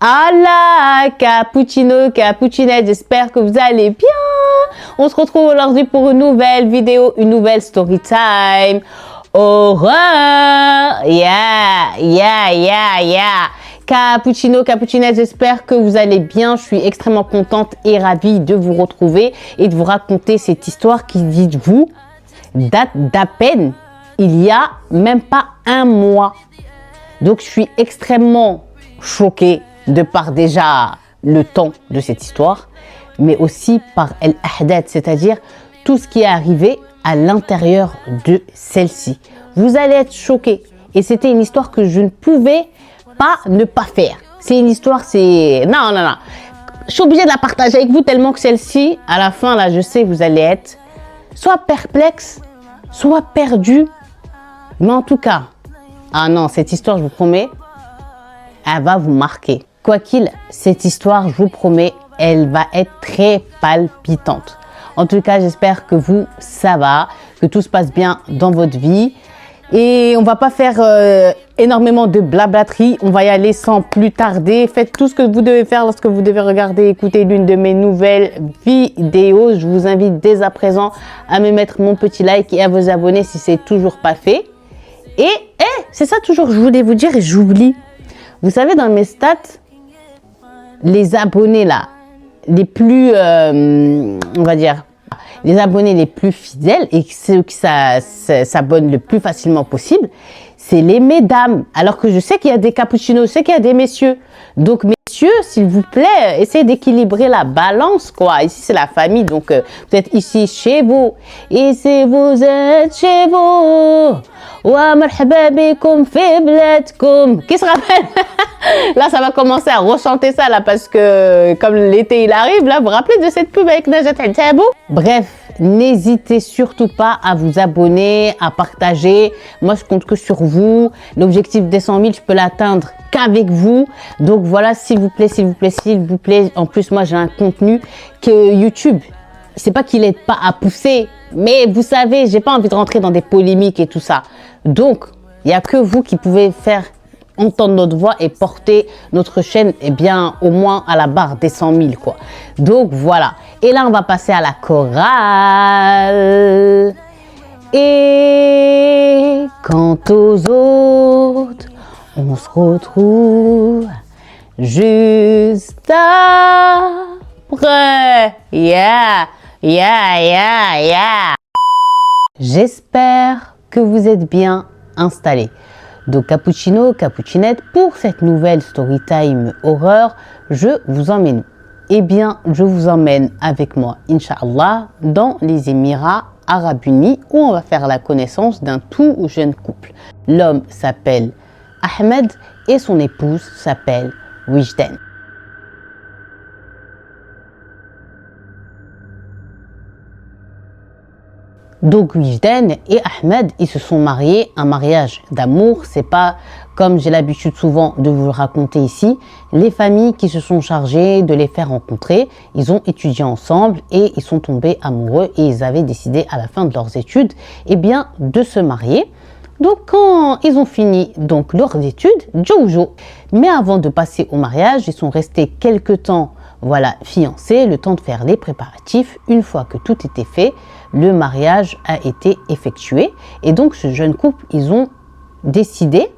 Allah, cappuccino, cappuccinette, j'espère que vous allez bien. On se retrouve aujourd'hui pour une nouvelle vidéo, une nouvelle story time. Horreur, yeah. Cappuccino, cappuccinette, j'espère que vous allez bien. Je suis extrêmement contente et ravie de vous retrouver et de vous raconter cette histoire qui, dites-vous, date d'à peine il y a même pas un mois. Donc, je suis extrêmement choquée de par déjà le temps de cette histoire, mais aussi par El Ahdath, c'est-à-dire tout ce qui est arrivé à l'intérieur de celle-ci. Vous allez être choqués. Et c'était une histoire que je ne pouvais pas ne pas faire. C'est une histoire, c'est... Non. Je suis obligée de la partager avec vous tellement que celle-ci, à la fin, là, je sais que vous allez être soit perplexe, soit perdu. Mais en tout cas, ah non, cette histoire, je vous promets, elle va vous marquer. Quoi qu'il, cette histoire, je vous promets, elle va être très palpitante. En tout cas, j'espère que vous, ça va, que tout se passe bien dans votre vie. Et on va pas faire énormément de blablaterie. On va y aller sans plus tarder. Faites tout ce que vous devez faire lorsque vous devez regarder, écouter l'une de mes nouvelles vidéos. Je vous invite dès à présent à me mettre mon petit like et à vous abonner si c'est toujours pas fait. Et c'est ça toujours, je voulais vous dire et j'oublie. Vous savez, dans mes stats, les abonnés là, les plus, on va dire, les abonnés les plus fidèles et ceux qui s'abonnent le plus facilement possible, c'est les mesdames. Alors que je sais qu'il y a des cappuccinos, je sais qu'il y a des messieurs. Donc, messieurs, s'il vous plaît, essayez d'équilibrer la balance, quoi. Ici, c'est la famille, donc vous êtes ici chez vous. Ici, vous êtes chez vous. Wa marhaba bikoum fi bladkoum. Qui se rappelle? Là, ça va commencer à rechanter ça, là, parce que comme l'été, il arrive, là, vous vous rappelez de cette pub avec Najat El Tabou? Bref, n'hésitez surtout pas à vous abonner, à partager. Moi, je compte que sur vous. L'objectif des 100 000, je peux l'atteindre qu'avec vous. Donc, voilà, s'il vous plaît. En plus, moi, j'ai un contenu que YouTube, c'est pas qu'il n'aide pas à pousser, mais vous savez, j'ai pas envie de rentrer dans des polémiques et tout ça. Donc, il n'y a que vous qui pouvez faire entendre notre voix et porter notre chaîne, eh bien, au moins à la barre des 100 000, quoi. Donc, voilà. Et là, on va passer à la chorale. Et quant aux autres, on se retrouve juste après. Yeah. J'espère que vous êtes bien installés. Donc, cappuccino, cappuccinette, pour cette nouvelle story time horreur, je vous emmène. Eh bien, je vous emmène avec moi, Inch'Allah, dans les Émirats Arabes Unis, où on va faire la connaissance d'un tout jeune couple. L'homme s'appelle Ahmed et son épouse s'appelle Wijden. Donc Wijden et Ahmed, ils se sont mariés, un mariage d'amour. C'est pas comme j'ai l'habitude souvent de vous le raconter ici, les familles qui se sont chargées de les faire rencontrer. Ils ont étudié ensemble et ils sont tombés amoureux et ils avaient décidé à la fin de leurs études, eh bien, de se marier. Donc quand ils ont fini donc leurs études, Jojo. Mais avant de passer au mariage, ils sont restés quelques temps, voilà, fiancés, le temps de faire les préparatifs. Une fois que tout était fait, le mariage a été effectué. Et donc, ce jeune couple, ils ont décidé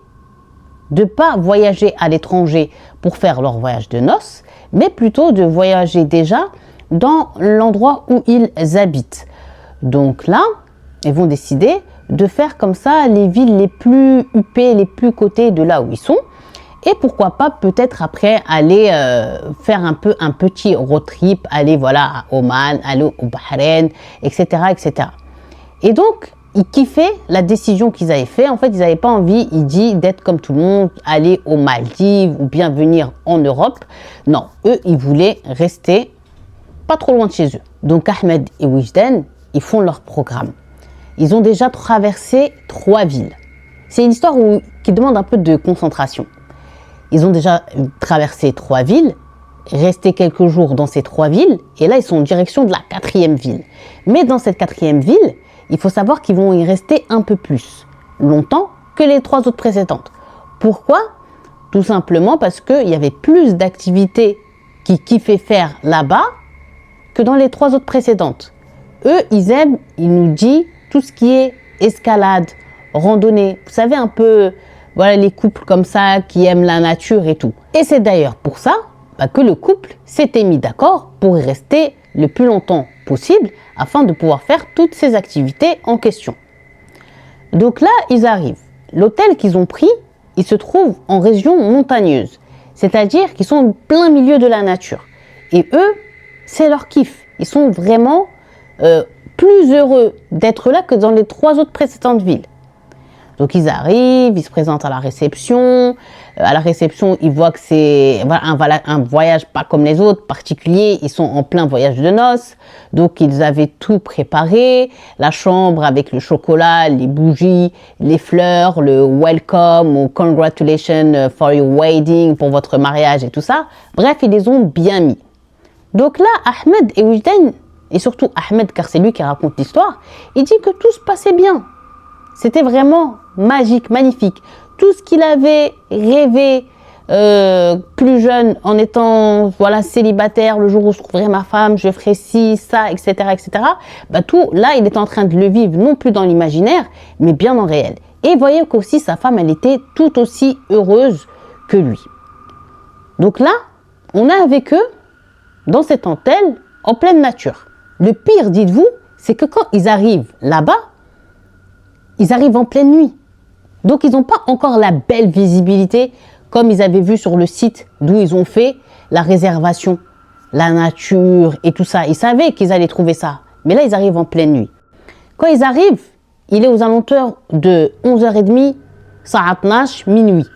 de ne pas voyager à l'étranger pour faire leur voyage de noces, mais plutôt de voyager déjà dans l'endroit où ils habitent. Donc là, ils vont décider de faire comme ça les villes les plus huppées, les plus cotées de là où ils sont. Et pourquoi pas peut-être après aller faire un petit road trip, aller voilà à Oman, aller au Bahreïn, etc. Et donc, ils kiffaient la décision qu'ils avaient fait. En fait, ils n'avaient pas envie, il dit, d'être comme tout le monde, aller aux Maldives ou bien venir en Europe. Non, eux, ils voulaient rester pas trop loin de chez eux. Donc, Ahmed et Wijden, ils font leur programme. Ils ont déjà traversé 3 villes. C'est une histoire qui demande un peu de concentration. Ils ont déjà traversé 3 villes, resté quelques jours dans ces 3 villes, et là, ils sont en direction de la 4e ville. Mais dans cette 4e ville, il faut savoir qu'ils vont y rester un peu plus longtemps que les 3 autres précédentes. Pourquoi? Tout simplement parce qu'il y avait plus d'activités qui kiffaient faire là-bas que dans les 3 autres précédentes. Eux, ils aiment, il nous dit, tout ce qui est escalade, randonnée. Vous savez, un peu, voilà, les couples comme ça qui aiment la nature et tout. Et c'est d'ailleurs pour ça que le couple s'était mis d'accord pour y rester le plus longtemps possible afin de pouvoir faire toutes ces activités en question. Donc là, ils arrivent. L'hôtel qu'ils ont pris, il se trouve en région montagneuse, c'est-à-dire qu'ils sont en plein milieu de la nature. Et eux, c'est leur kiff. Ils sont vraiment plus heureux d'être là que dans les 3 autres précédentes villes. Donc ils arrivent, ils se présentent à la réception. À la réception, ils voient que c'est un voyage pas comme les autres, particulier. Ils sont en plein voyage de noces. Donc ils avaient tout préparé. La chambre avec le chocolat, les bougies, les fleurs, le welcome ou congratulations for your wedding, pour votre mariage et tout ça. Bref, ils les ont bien mis. Donc là, Ahmed et Wajdan, et surtout Ahmed car c'est lui qui raconte l'histoire, il dit que tout se passait bien. C'était vraiment magique, magnifique. Tout ce qu'il avait rêvé plus jeune, en étant célibataire, le jour où je trouverai ma femme, je ferai ci, ça, etc., etc. Tout, là, il est en train de le vivre, non plus dans l'imaginaire, mais bien en réel. Et vous voyez qu'aussi, sa femme, elle était tout aussi heureuse que lui. Donc là, on est avec eux, dans cet hôtel, en pleine nature. Le pire, dites-vous, c'est que quand ils arrivent là-bas, ils arrivent en pleine nuit. Donc, ils n'ont pas encore la belle visibilité comme ils avaient vu sur le site d'où ils ont fait la réservation, la nature et tout ça. Ils savaient qu'ils allaient trouver ça. Mais là, ils arrivent en pleine nuit. Quand ils arrivent, il est aux alentours de 11h30, Saat Nash, minuit.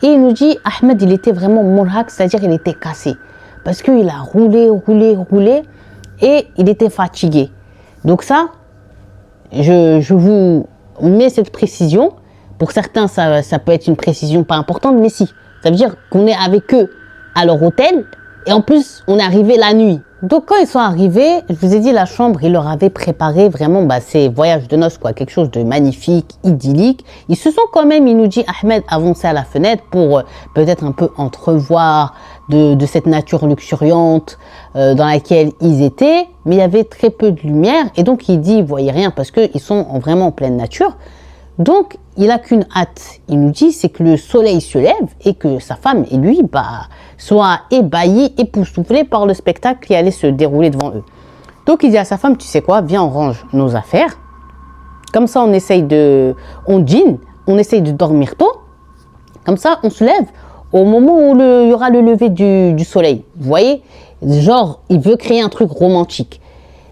Et il nous dit, Ahmed, il était vraiment mourhak, c'est-à-dire il était cassé. Parce qu'il a roulé et il était fatigué. Donc ça, je vous mets cette précision. Pour certains, ça peut être une précision pas importante, mais si. Ça veut dire qu'on est avec eux à leur hôtel et en plus, on est arrivé la nuit. Donc, quand ils sont arrivés, je vous ai dit, la chambre, ils leur avaient préparé vraiment ces voyages de noces, quelque chose de magnifique, idyllique. Ils se sont quand même, il nous dit, Ahmed, avancé à la fenêtre pour peut-être un peu entrevoir de cette nature luxuriante dans laquelle ils étaient. Mais il y avait très peu de lumière et donc, il dit, ils ne voyaient rien parce qu'ils sont vraiment en pleine nature. Donc, il n'a qu'une hâte. Il nous dit, c'est que le soleil se lève et que sa femme et lui soient ébahis, époustouflés par le spectacle qui allait se dérouler devant eux. Donc, il dit à sa femme, tu sais quoi, viens, on range nos affaires. Comme ça, on essaye de dormir tôt. Comme ça, on se lève au moment où il y aura le lever du soleil. Vous voyez, genre, il veut créer un truc romantique.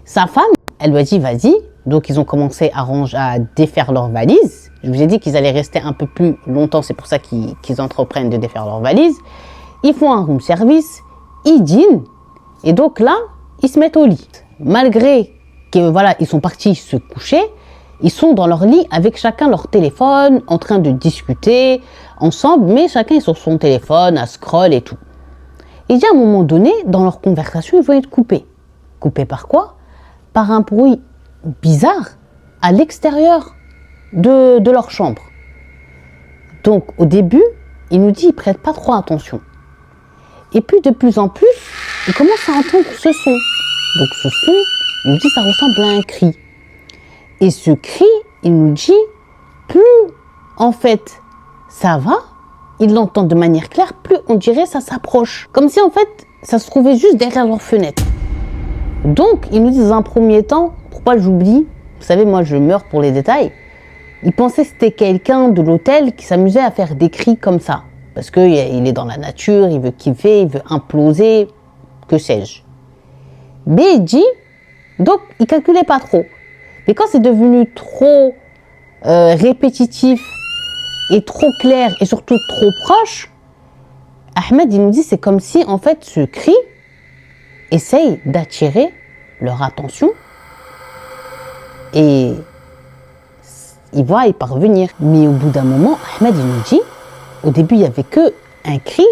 Sa femme, elle lui a dit, vas-y. Donc, ils ont commencé à défaire leurs valises. Je vous ai dit qu'ils allaient rester un peu plus longtemps. C'est pour ça qu'ils entreprennent de défaire leurs valises. Ils font un room service. Ils dînent. Et donc là, ils se mettent au lit. Malgré que, ils sont partis se coucher, ils sont dans leur lit avec chacun leur téléphone, en train de discuter ensemble, mais chacun est sur son téléphone, à scroll et tout. Et à un moment donné, dans leur conversation, ils vont être coupés. Coupés par quoi? Par un bruit bizarre à l'extérieur de leur chambre. Donc au début, il nous dit, ils prêtent pas trop attention. Et puis de plus en plus, ils commencent à entendre ce son. Donc ce son, il nous dit, ça ressemble à un cri. Et ce cri, il nous dit, plus en fait ça va, ils l'entendent de manière claire, plus on dirait ça s'approche. Comme si en fait, ça se trouvait juste derrière leur fenêtre. Donc, ils nous disent dans un premier temps, pour pas que j'oublie, vous savez, moi je meurs pour les détails, ils pensaient que c'était quelqu'un de l'hôtel qui s'amusait à faire des cris comme ça. Parce qu'il est dans la nature, il veut kiffer, il veut imploser, que sais-je. Mais il dit, donc il calculait pas trop. Mais quand c'est devenu trop répétitif et trop clair et surtout trop proche, Ahmed, il nous dit, c'est comme si en fait ce cri essaye d'attirer leur attention et ils voient y parvenir. Mais au bout d'un moment, Ahmed, il nous dit, au début, il n'y avait que un cri,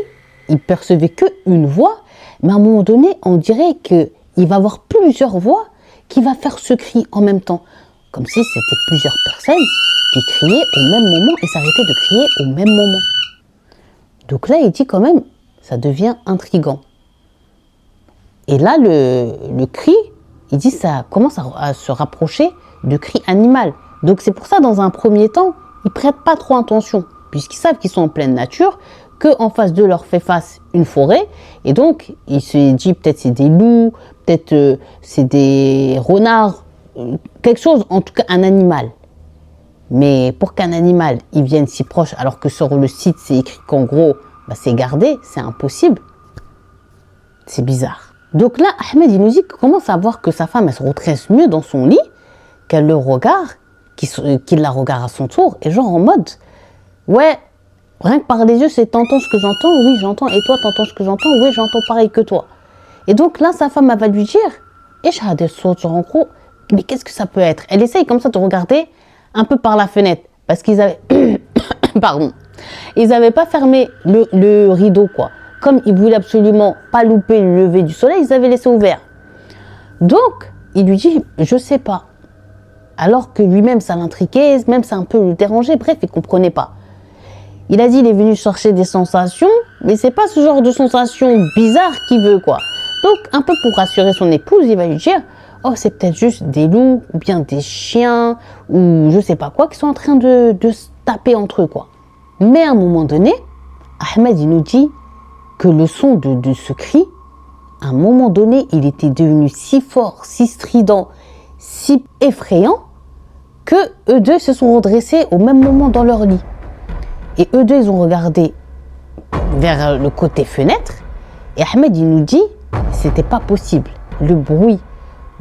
il percevait que une voix, mais à un moment donné, on dirait qu'il va y avoir plusieurs voix qui vont faire ce cri en même temps. Comme si c'était plusieurs personnes qui criaient au même moment et s'arrêtaient de crier au même moment. Donc là, il dit quand même, ça devient intriguant. Et là, le cri, il dit, ça commence à se rapprocher du cri animal. Donc c'est pour ça, dans un premier temps, ils prêtent pas trop attention, puisqu'ils savent qu'ils sont en pleine nature, qu'en face d'eux leur fait face une forêt, et donc il se dit peut-être c'est des loups, peut-être c'est des renards, quelque chose, en tout cas un animal. Mais pour qu'un animal il vienne si proche, alors que sur le site c'est écrit qu'en gros c'est gardé, c'est impossible, c'est bizarre. Donc là, Ahmed il nous dit qu'il commence à voir que sa femme elle se redresse mieux dans son lit, qu'elle le regarde, qu'il la regarde à son tour, et genre en mode, ouais, rien que par les yeux, c'est t'entends ce que j'entends, oui j'entends, et toi t'entends ce que j'entends, oui j'entends pareil que toi. Et donc là, sa femme elle va lui dire, et j'ai des sauts, genre en gros, mais qu'est-ce que ça peut être? Elle essaye comme ça de regarder un peu par la fenêtre, parce qu'ils avaient, pardon, ils n'avaient pas fermé le rideau quoi. Comme ils voulaient absolument pas louper le lever du soleil, ils avaient laissé ouvert. Donc, il lui dit, je sais pas. Alors que lui-même, ça l'intriguait, même ça un peu le dérangeait, bref, il comprenait pas. Il a dit, il est venu chercher des sensations, mais c'est pas ce genre de sensations bizarres qu'il veut, quoi. Donc, un peu pour rassurer son épouse, il va lui dire, oh, c'est peut-être juste des loups, ou bien des chiens, ou je sais pas quoi, qui sont en train de se taper entre eux, quoi. Mais à un moment donné, Ahmed, il nous dit que le son de ce cri, à un moment donné, il était devenu si fort, si strident, si effrayant, que eux deux se sont redressés au même moment dans leur lit. Et eux deux, ils ont regardé vers le côté fenêtre. Et Ahmed, il nous dit, c'était pas possible. Le bruit,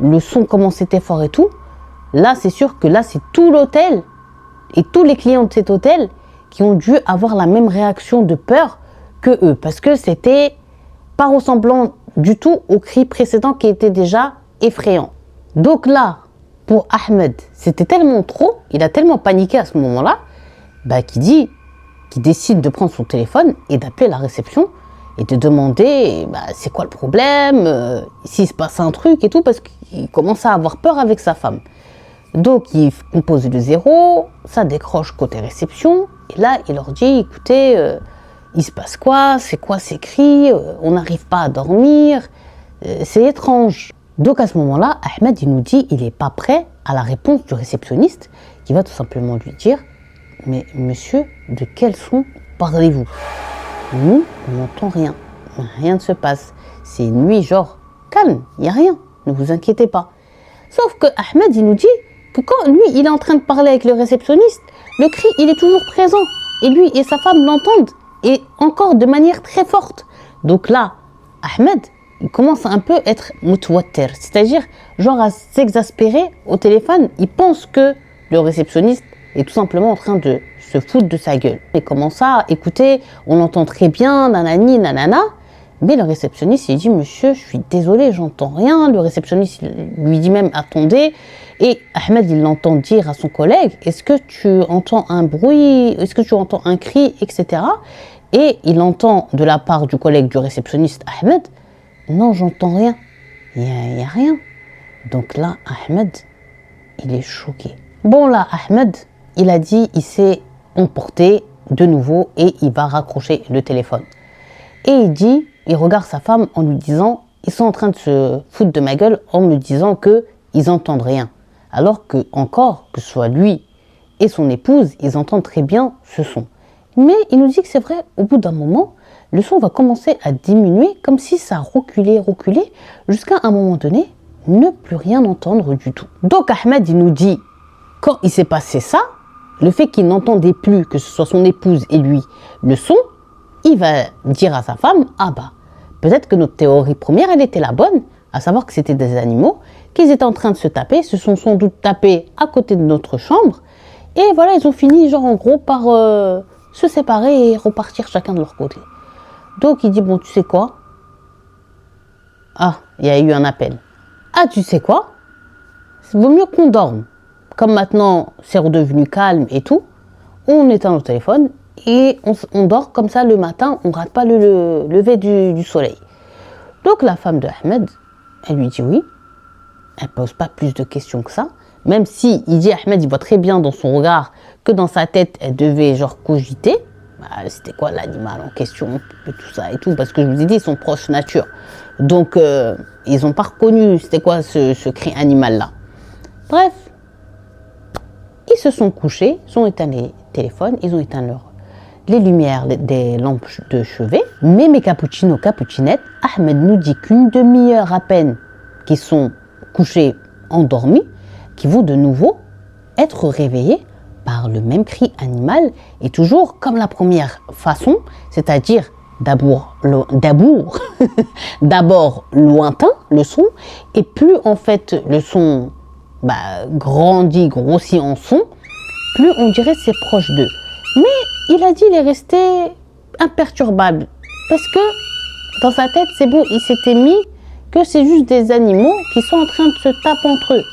le son, comment c'était fort et tout. Là, c'est sûr que là, c'est tout l'hôtel et tous les clients de cet hôtel qui ont dû avoir la même réaction de peur que eux. Parce que c'était pas ressemblant du tout au cri précédent qui était déjà effrayant. Donc là, pour Ahmed, c'était tellement trop, il a tellement paniqué à ce moment-là, qu'il décide de prendre son téléphone et d'appeler la réception et de demander c'est quoi le problème, s'il se passe un truc et tout, parce qu'il commence à avoir peur avec sa femme. Donc il compose le 0, ça décroche côté réception, et là il leur dit, écoutez, il se passe quoi, c'est quoi ces cris, on n'arrive pas à dormir, c'est étrange. Donc à ce moment-là, Ahmed il nous dit il n'est pas prêt à la réponse du réceptionniste qui va tout simplement lui dire mais monsieur, de quel son parlez-vous? Nous, on n'entend rien, rien ne se passe. C'est une nuit genre calme, il n'y a rien, ne vous inquiétez pas. Sauf que Ahmed il nous dit que quand lui il est en train de parler avec le réceptionniste, le cri il est toujours présent et lui et sa femme l'entendent et encore de manière très forte. Donc là, Ahmed il commence à un peu être mutwatter, c'est-à-dire genre à s'exaspérer au téléphone. Il pense que le réceptionniste est tout simplement en train de se foutre de sa gueule. Il commence à écouter, on entend très bien, nanani, nanana. Mais le réceptionniste, il dit, monsieur, je suis désolé, j'entends rien. Le réceptionniste lui dit même, attendez. Et Ahmed, il l'entend dire à son collègue, est-ce que tu entends un bruit, est-ce que tu entends un cri, etc. Et il entend de la part du collègue du réceptionniste, Ahmed, non, j'entends rien. Il n'y a rien. Donc là, Ahmed, il est choqué. Bon là, Ahmed, il a dit, il s'est emporté de nouveau et il va raccrocher le téléphone. Et il dit, il regarde sa femme en lui disant, ils sont en train de se foutre de ma gueule en me disant qu'ils n'entendent rien. Alors que encore, que ce soit lui et son épouse, ils entendent très bien ce son. Mais il nous dit que c'est vrai, au bout d'un moment, le son va commencer à diminuer comme si ça reculait, jusqu'à un moment donné, ne plus rien entendre du tout. Donc Ahmed, il nous dit, quand il s'est passé ça, le fait qu'il n'entendait plus, que ce soit son épouse et lui, le son, il va dire à sa femme, peut-être que notre théorie première, elle était la bonne, à savoir que c'était des animaux, qu'ils étaient en train de se taper, se sont sans doute tapés à côté de notre chambre, et voilà, ils ont fini, genre en gros, par se séparer et repartir chacun de leur côté. Donc il dit, bon, tu sais quoi? Il y a eu un appel. Tu sais quoi? Il vaut mieux qu'on dorme. Comme maintenant, c'est redevenu calme et tout, on éteint le téléphone et on dort comme ça le matin, on ne rate pas le lever du soleil. Donc la femme de Ahmed, elle lui dit oui, elle ne pose pas plus de questions que ça, même si il dit Ahmed, il voit très bien dans son regard que dans sa tête, elle devait genre cogiter. c'était quoi l'animal en question, et tout ça et tout, parce que je vous ai dit, ils sont proches nature. Donc, ils n'ont pas reconnu c'était quoi ce cri animal-là. Bref, ils se sont couchés, ils ont éteint les téléphones, ils ont éteint les lumières des lampes de chevet. Mais mes cappuccinos, cappuccinettes, Ahmed nous dit qu'une demi-heure à peine qu'ils sont couchés, endormis, qu'ils vont de nouveau être réveillés par le même cri animal et toujours comme la première façon, c'est-à-dire d'abord lointain le son, et plus en fait le son grandit, grossit en son, plus on dirait c'est proche d'eux. Mais il a dit il est resté imperturbable parce que dans sa tête c'est beau, il s'était mis que c'est juste des animaux qui sont en train de se taper entre eux.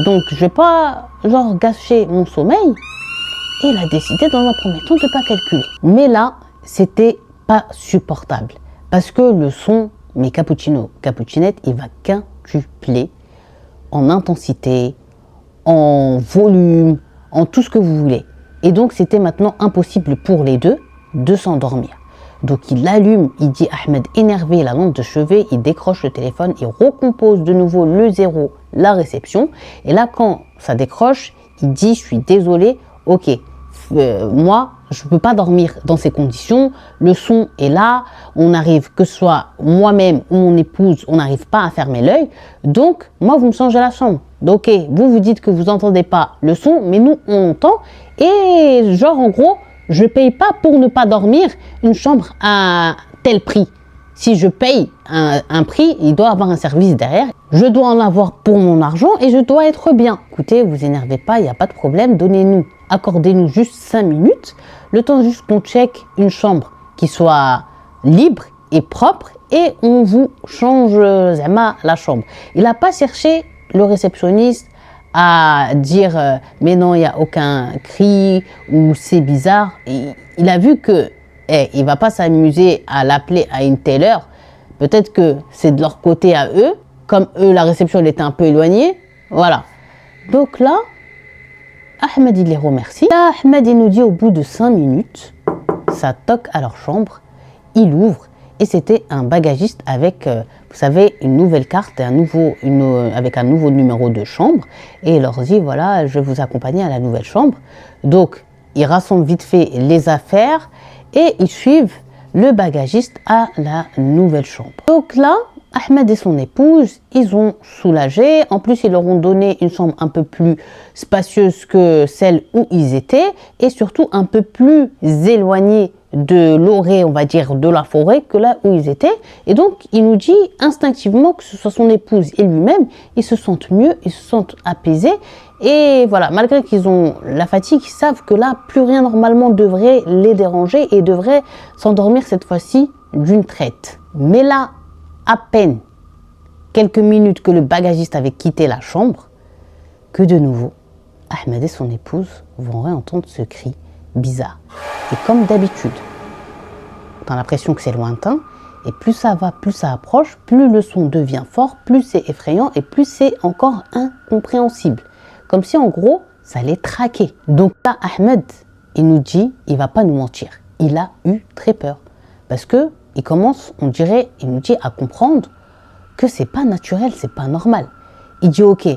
Donc je vais pas gâcher mon sommeil. Et il a décidé dans un premier temps de ne pas calculer. Mais là, c'était pas supportable. Parce que le son, mes cappuccinos, cappuccinettes, il va quintupler en intensité, en volume, en tout ce que vous voulez. Et donc, c'était maintenant impossible pour les deux de s'endormir. Donc, il allume, il dit Ahmed énervé la lampe de chevet, il décroche le téléphone, il recompose de nouveau le 0, la réception. Et là, quand ça décroche, il dit je suis désolé, ok, moi, je ne peux pas dormir dans ces conditions. Le son est là. On arrive, que ce soit moi-même ou mon épouse, on n'arrive pas à fermer l'œil. Donc, moi, vous me changez la chambre. Donc, ok, vous dites que vous n'entendez pas le son, mais nous, on entend. Et en gros, je ne paye pas pour ne pas dormir une chambre à tel prix. Si je paye un prix, il doit avoir un service derrière. Je dois en avoir pour mon argent et je dois être bien. Écoutez, vous énervez pas, il n'y a pas de problème. Accordez-nous juste 5 minutes. Le temps juste qu'on check une chambre qui soit libre et propre et on vous change la chambre. Il n'a pas cherché le réceptionniste à dire mais non, il n'y a aucun cri ou c'est bizarre. Et il a vu que il va pas s'amuser à l'appeler à une telle heure. Peut-être que c'est de leur côté à eux. Comme eux, la réception elle était un peu éloignée. Voilà. Donc là, Ahmed, il les remercie. Là, Ahmed, il nous dit au bout de 5 minutes, ça toque à leur chambre. Il ouvre et c'était un bagagiste avec, vous savez, une nouvelle carte et avec un nouveau numéro de chambre. Et il leur dit, voilà, je vais vous accompagner à la nouvelle chambre. Donc, ils rassemblent vite fait les affaires et ils suivent le bagagiste à la nouvelle chambre. Donc là, Ahmed et son épouse, ils ont soulagé. En plus, ils leur ont donné une chambre un peu plus spacieuse que celle où ils étaient et surtout un peu plus éloignée de l'orée, on va dire, de la forêt que là où ils étaient. Et donc, il nous dit instinctivement que ce soit son épouse et lui-même, ils se sentent mieux, ils se sentent apaisés. Et voilà, malgré qu'ils ont la fatigue, ils savent que là, plus rien normalement devrait les déranger et devraient s'endormir cette fois-ci d'une traite. Mais là, à peine quelques minutes que le bagagiste avait quitté la chambre, que de nouveau, Ahmed et son épouse vont réentendre ce cri bizarre. Et comme d'habitude, on a l'impression que c'est lointain, et plus ça va, plus ça approche, plus le son devient fort, plus c'est effrayant et plus c'est encore incompréhensible. Comme si en gros, ça les traquait. Donc là, Ahmed, il nous dit, il va pas nous mentir. Il a eu très peur. Parce que il commence, on dirait, il nous dit à comprendre que c'est pas naturel, c'est pas normal. Il dit ok,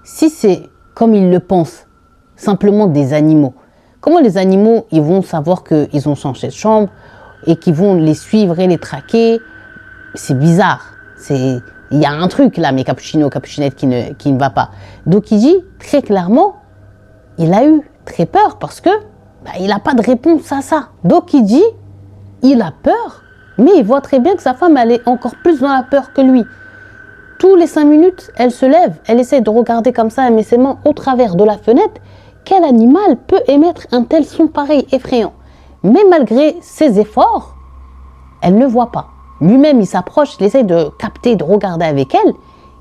si c'est comme il le pense, simplement des animaux, comment les animaux ils vont savoir qu'ils ont changé de chambre et qu'ils vont les suivre et les traquer? C'est bizarre. Il y a un truc là, mes cappuccinos, cappuccinettes qui ne va pas. Donc il dit très clairement, il a eu très peur parce que il n'a pas de réponse à ça. Donc il dit, il a peur, mais il voit très bien que sa femme elle est encore plus dans la peur que lui. Tous les 5 minutes, elle se lève, elle essaie de regarder comme ça, elle met ses mains au travers de la fenêtre. Quel animal peut émettre un tel son pareil, effrayant? Mais malgré ses efforts, elle ne voit pas. Lui-même, il s'approche, il essaie de capter, de regarder avec elle,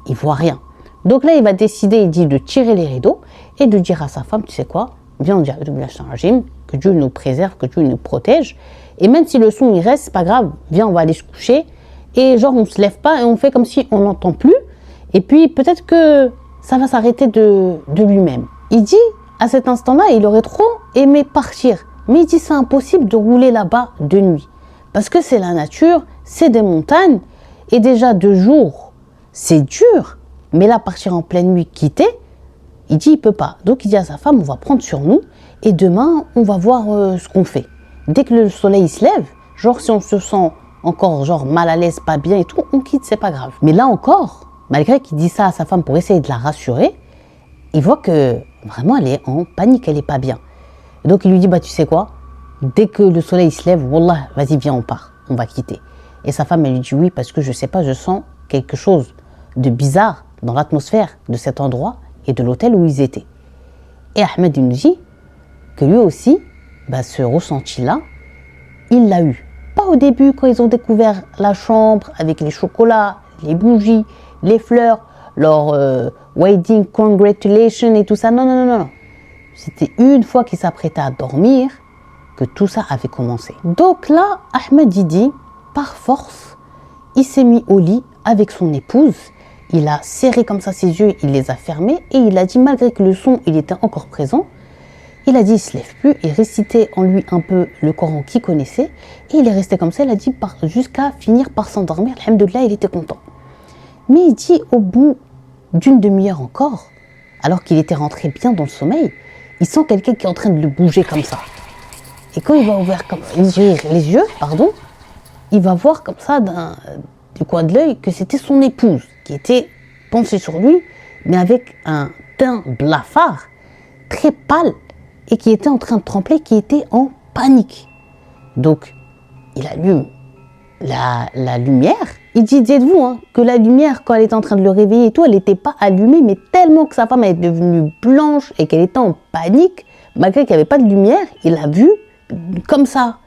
il voit rien. Donc là, il va décider, il dit de tirer les rideaux et de dire à sa femme, tu sais quoi, viens, on dit que Dieu nous préserve, que Dieu nous protège. Et même si le son il reste, c'est pas grave, viens, on va aller se coucher. Et on se lève pas et on fait comme si on n'entend plus. Et puis peut-être que ça va s'arrêter de lui-même. Il dit, à cet instant-là, il aurait trop aimé partir. Mais il dit c'est impossible de rouler là-bas de nuit. Parce que c'est la nature, c'est des montagnes. Et déjà 2 jours, c'est dur. Mais là, partir en pleine nuit, quitter, il dit il peut pas. Donc il dit à sa femme, on va prendre sur nous. Et demain, on va voir ce qu'on fait. Dès que le soleil se lève, genre si on se sent encore genre mal à l'aise, pas bien et tout, on quitte, c'est pas grave. Mais là encore, malgré qu'il dit ça à sa femme pour essayer de la rassurer, il voit que vraiment elle est en panique, elle est pas bien. Donc il lui dit, bah tu sais quoi, dès que le soleil se lève, wallah, vas-y viens on part, on va quitter. Et sa femme elle lui dit oui parce que je sais pas, je sens quelque chose de bizarre dans l'atmosphère de cet endroit et de l'hôtel où ils étaient. Et Ahmed il nous dit que lui aussi, bah, ce ressenti-là, il l'a eu. Pas au début quand ils ont découvert la chambre avec les chocolats, les bougies, les fleurs, leur wedding congratulations et tout ça. Non, non, non, non. C'était une fois qu'ils s'apprêtaient à dormir que tout ça avait commencé. Donc là, Ahmed dit, par force, il s'est mis au lit avec son épouse. Il a serré comme ça ses yeux, il les a fermés et il a dit, malgré que le son, il était encore présent, il a dit, il ne se lève plus, il récitait en lui un peu le Coran qu'il connaissait et il est resté comme ça, il a dit, jusqu'à finir par s'endormir. Alhamdoulilah, il était content. Mais il dit, au bout d'une demi-heure encore, alors qu'il était rentré bien dans le sommeil, il sent quelqu'un qui est en train de le bouger comme ça. Et quand il va ouvrir les yeux, il va voir comme ça du coin de l'œil que c'était son épouse qui était penchée sur lui, mais avec un teint blafard, très pâle, et qui était en train de trembler, qui était en panique. Donc, il allume la lumière. Il dit, dites-vous hein, que la lumière, quand elle était en train de le réveiller et tout, elle n'était pas allumée, mais tellement que sa femme est devenue blanche et qu'elle était en panique, malgré qu'il n'y avait pas de lumière, il l'a vu comme ça.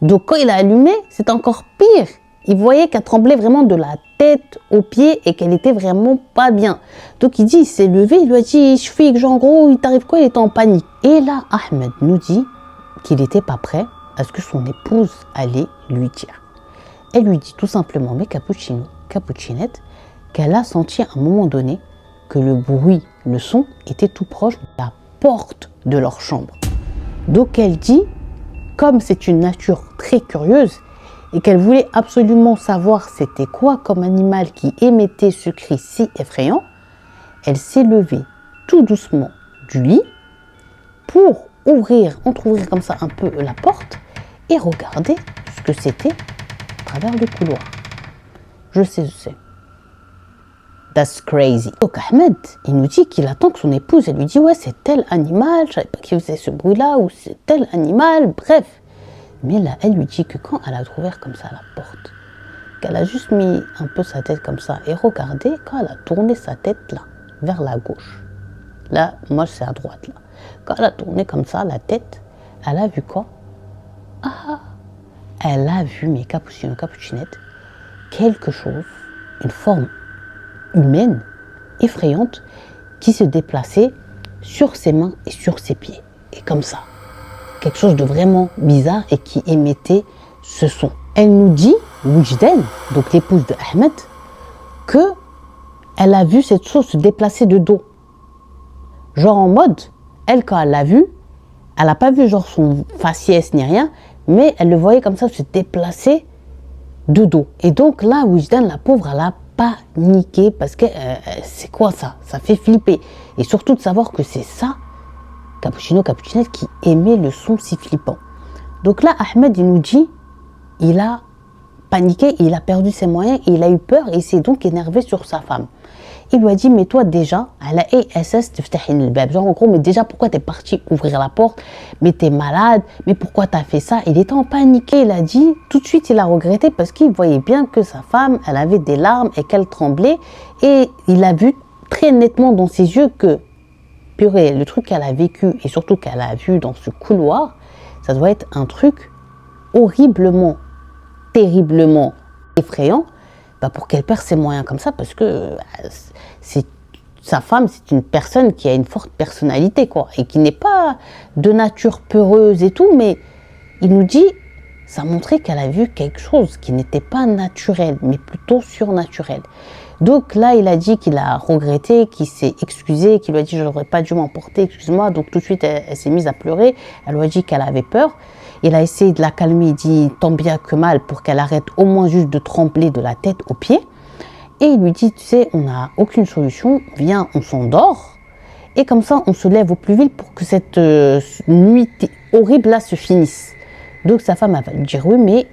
Donc quand il a allumé, c'est encore pire. Il voyait qu'elle tremblait vraiment de la tête aux pieds et qu'elle était vraiment pas bien. Donc il dit, il s'est levé, il lui a dit, je fais que en gros, il t'arrive quoi? Il était en panique. Et là, Ahmed nous dit qu'il n'était pas prêt à ce que son épouse allait lui dire. Elle lui dit tout simplement, mais cappuccino, cappuccinette, qu'elle a senti à un moment donné que le bruit, le son était tout proche de la porte de leur chambre. Donc elle dit, comme c'est une nature très curieuse et qu'elle voulait absolument savoir c'était quoi comme animal qui émettait ce cri si effrayant, elle s'est levée tout doucement du lit pour entrouvrir comme ça un peu la porte et regarder ce que c'était à travers le couloir. Je sais, je sais. That's crazy. Donc Ahmed, il nous dit qu'il attend que son épouse, elle lui dit ouais c'est tel animal, je savais pas qu'il faisait ce bruit-là, ou c'est tel animal, bref. Mais là, elle lui dit que quand elle a ouvert comme ça la porte, qu'elle a juste mis un peu sa tête comme ça et regardé, quand elle a tourné sa tête là, vers la gauche, là, moi c'est à droite là, quand elle a tourné comme ça la tête, elle a vu quoi? Ah, elle a vu, mes cappuccino, cappuccinette, quelque chose, une forme humaine, effrayante, qui se déplaçait sur ses mains et sur ses pieds. Et comme ça. Quelque chose de vraiment bizarre et qui émettait ce son. Elle nous dit, Wujden, donc l'épouse de Ahmed, que elle a vu cette chose se déplacer de dos. Genre en mode, elle quand elle l'a vu, elle n'a pas vu genre son faciès ni rien, mais elle le voyait comme ça se déplacer de dos. Et donc là, Wujden, la pauvre, elle a paniqué parce que c'est quoi ça? Ça fait flipper. Et surtout de savoir que c'est ça, cappuccino, cappuccinette, qui émet le son si flippant. Donc là, Ahmed, il nous dit, il a paniqué, il a perdu ses moyens, il a eu peur et il s'est donc énervé sur sa femme. Il lui a dit, mais toi déjà, genre en gros, mais déjà pourquoi t'es parti ouvrir la porte, mais t'es malade, mais pourquoi t'as fait ça? Il était en panique, il a dit, tout de suite il a regretté parce qu'il voyait bien que sa femme, elle avait des larmes et qu'elle tremblait et il a vu très nettement dans ses yeux que, purée, le truc qu'elle a vécu et surtout qu'elle a vu dans ce couloir, ça doit être un truc horriblement, terriblement effrayant, bah pour qu'elle perde ses moyens comme ça parce que sa femme, c'est une personne qui a une forte personnalité quoi et qui n'est pas de nature peureuse et tout, mais il nous dit, ça montrait qu'elle a vu quelque chose qui n'était pas naturel mais plutôt surnaturel. Donc là, il a dit qu'il a regretté, qu'il s'est excusé, qu'il lui a dit « je n'aurais pas dû m'emporter, excuse-moi ». Donc tout de suite, elle s'est mise à pleurer. Elle lui a dit qu'elle avait peur. Il a essayé de la calmer, il dit tant bien que mal pour qu'elle arrête au moins juste de trembler de la tête aux pieds. Et il lui dit, tu sais, on n'a aucune solution, viens, on s'endort. Et comme ça, on se lève au plus vite pour que cette nuit horrible là se finisse. Donc sa femme, elle va lui dire oui, mais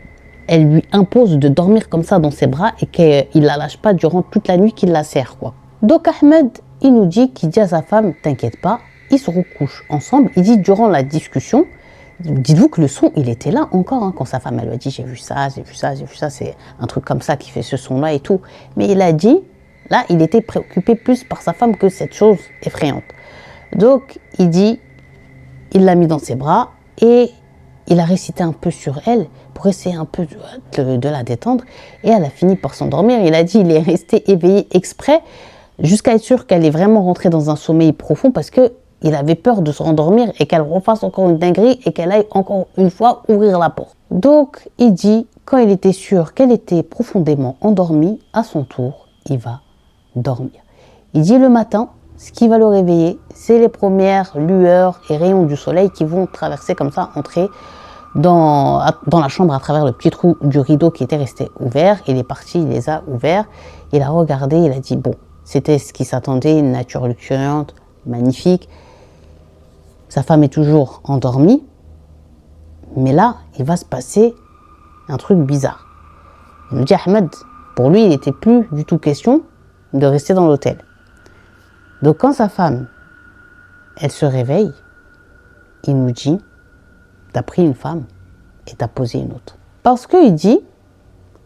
elle lui impose de dormir comme ça dans ses bras et qu'il ne la lâche pas durant toute la nuit qu'il la serre, quoi. Donc Ahmed, il nous dit qu'il dit à sa femme, t'inquiète pas, ils se recouchent ensemble. Il dit durant la discussion, dites-vous que le son, il était là encore, hein, quand sa femme, elle lui a dit, j'ai vu ça, j'ai vu ça, j'ai vu ça, c'est un truc comme ça qui fait ce son-là et tout. Mais il a dit, là, il était préoccupé plus par sa femme que cette chose effrayante. Donc, il dit, il l'a mis dans ses bras et il a récité un peu sur elle pour essayer un peu de la détendre. Et elle a fini par s'endormir. Il a dit, il est resté éveillé exprès jusqu'à être sûr qu'elle est vraiment rentrée dans un sommeil profond parce que il avait peur de se rendormir et qu'elle refasse encore une dinguerie et qu'elle aille encore une fois ouvrir la porte. Donc, il dit, quand il était sûr qu'elle était profondément endormie, à son tour, il va dormir. Il dit le matin, ce qui va le réveiller, c'est les premières lueurs et rayons du soleil qui vont traverser comme ça, entrer dans la chambre à travers le petit trou du rideau qui était resté ouvert. Il est parti, il les a ouverts. Il a regardé, il a dit, bon, c'était ce qui s'attendait, une nature luxuriante, magnifique. Sa femme est toujours endormie, mais là, il va se passer un truc bizarre. Il nous dit Ahmed, pour lui, il n'était plus du tout question de rester dans l'hôtel. Donc quand sa femme, elle se réveille, il nous dit, t'as pris une femme et t'as posé une autre. Parce qu'il dit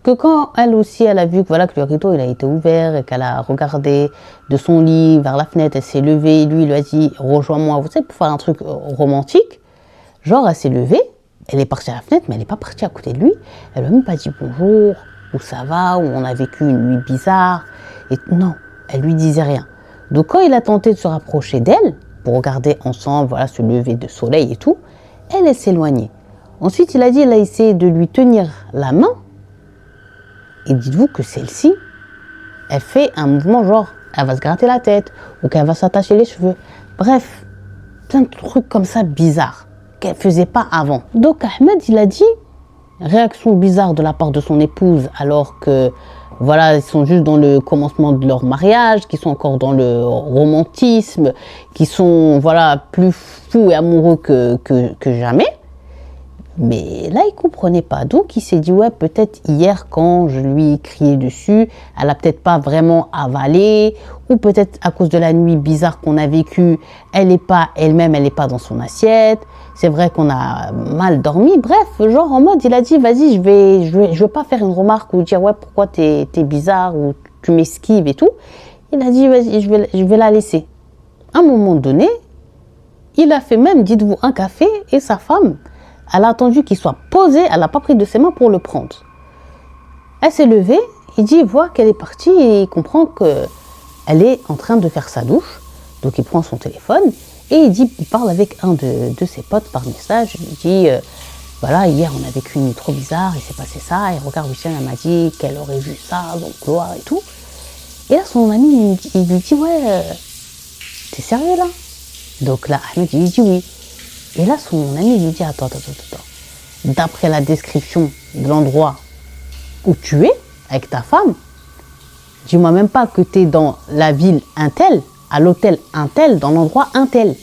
que quand elle aussi, elle a vu que, voilà, que le rideau il a été ouvert et qu'elle a regardé de son lit vers la fenêtre, elle s'est levée, lui il lui a dit rejoins-moi, vous savez, pour faire un truc romantique, genre elle s'est levée, elle est partie à la fenêtre mais elle n'est pas partie à côté de lui, elle lui a même pas dit bonjour, où ça va, où on a vécu une nuit bizarre, et non, elle lui disait rien. Donc quand il a tenté de se rapprocher d'elle, pour regarder ensemble, voilà, ce lever de soleil et tout, elle s'éloignait. Ensuite il a dit, il a essayé de lui tenir la main. Et dites-vous que celle-ci, elle fait un mouvement genre, elle va se gratter la tête ou qu'elle va s'attacher les cheveux. Bref, plein de trucs comme ça bizarres qu'elle ne faisait pas avant. Donc Ahmed, il a dit, réaction bizarre de la part de son épouse alors que, voilà, ils sont juste dans le commencement de leur mariage, qu'ils sont encore dans le romantisme, qu'ils sont, voilà, plus fous et amoureux que jamais. Mais là, il ne comprenait pas. Donc, il s'est dit, ouais, peut-être hier, quand je lui ai crié dessus, elle n'a peut-être pas vraiment avalé, ou peut-être à cause de la nuit bizarre qu'on a vécue, elle n'est pas elle-même, elle n'est pas dans son assiette. C'est vrai qu'on a mal dormi. Bref, genre en mode, il a dit, vas-y, je vais pas faire une remarque ou dire, ouais, pourquoi t'es bizarre ou tu m'esquives et tout. Il a dit, vas-y, je vais la laisser. À un moment donné, il a fait même, dites-vous, un café et sa femme, elle a attendu qu'il soit posé, elle n'a pas pris de ses mains pour le prendre. Elle s'est levée, il dit, il voit qu'elle est partie et il comprend qu'elle est en train de faire sa douche. Donc il prend son téléphone et il parle avec un de ses potes par message. Il dit, voilà, hier on a vécu une nuit trop bizarre, il s'est passé ça. Et regarde, Wissem, elle m'a dit qu'elle aurait vu ça, donc gloire et tout. Et là, son ami, il lui dit, ouais, t'es sérieux là? Donc là, Ahmed, il lui dit oui. Et là, son ami lui dit, attends. D'après la description de l'endroit où tu es, avec ta femme, dis-moi même pas que tu es dans la ville Intel, à l'hôtel Intel, dans l'endroit Intel.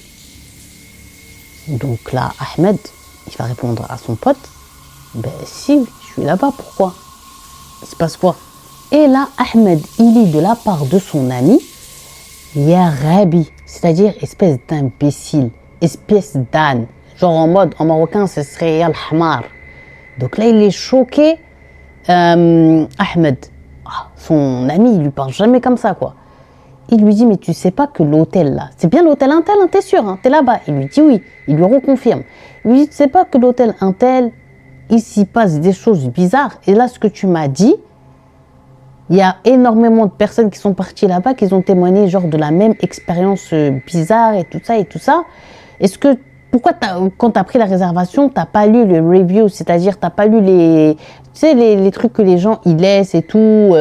Donc là, Ahmed, il va répondre à son pote, ben si, je suis là-bas, pourquoi? Il se passe quoi? Et là, Ahmed, il lit de la part de son ami, Ya Rabi, c'est-à-dire espèce d'imbécile, espèce d'âne. Genre en mode, en marocain, ce serait Ya Hamar. Donc là, il est choqué. Ahmed, son ami, il lui parle jamais comme ça, quoi. Il lui dit, mais tu sais pas que l'hôtel là, c'est bien l'hôtel Intel, hein, t'es sûr, hein, t'es là-bas. Il lui dit oui, il lui reconfirme. Il lui dit, tu sais pas que l'hôtel Intel, il s'y passe des choses bizarres. Et là, ce que tu m'as dit, il y a énormément de personnes qui sont parties là-bas, qui ont témoigné genre de la même expérience bizarre et tout ça. Est-ce que, pourquoi quand tu as pris la réservation, tu n'as pas lu le review, c'est-à-dire tu n'as pas lu Tu sais, les trucs que les gens ils laissent et tout,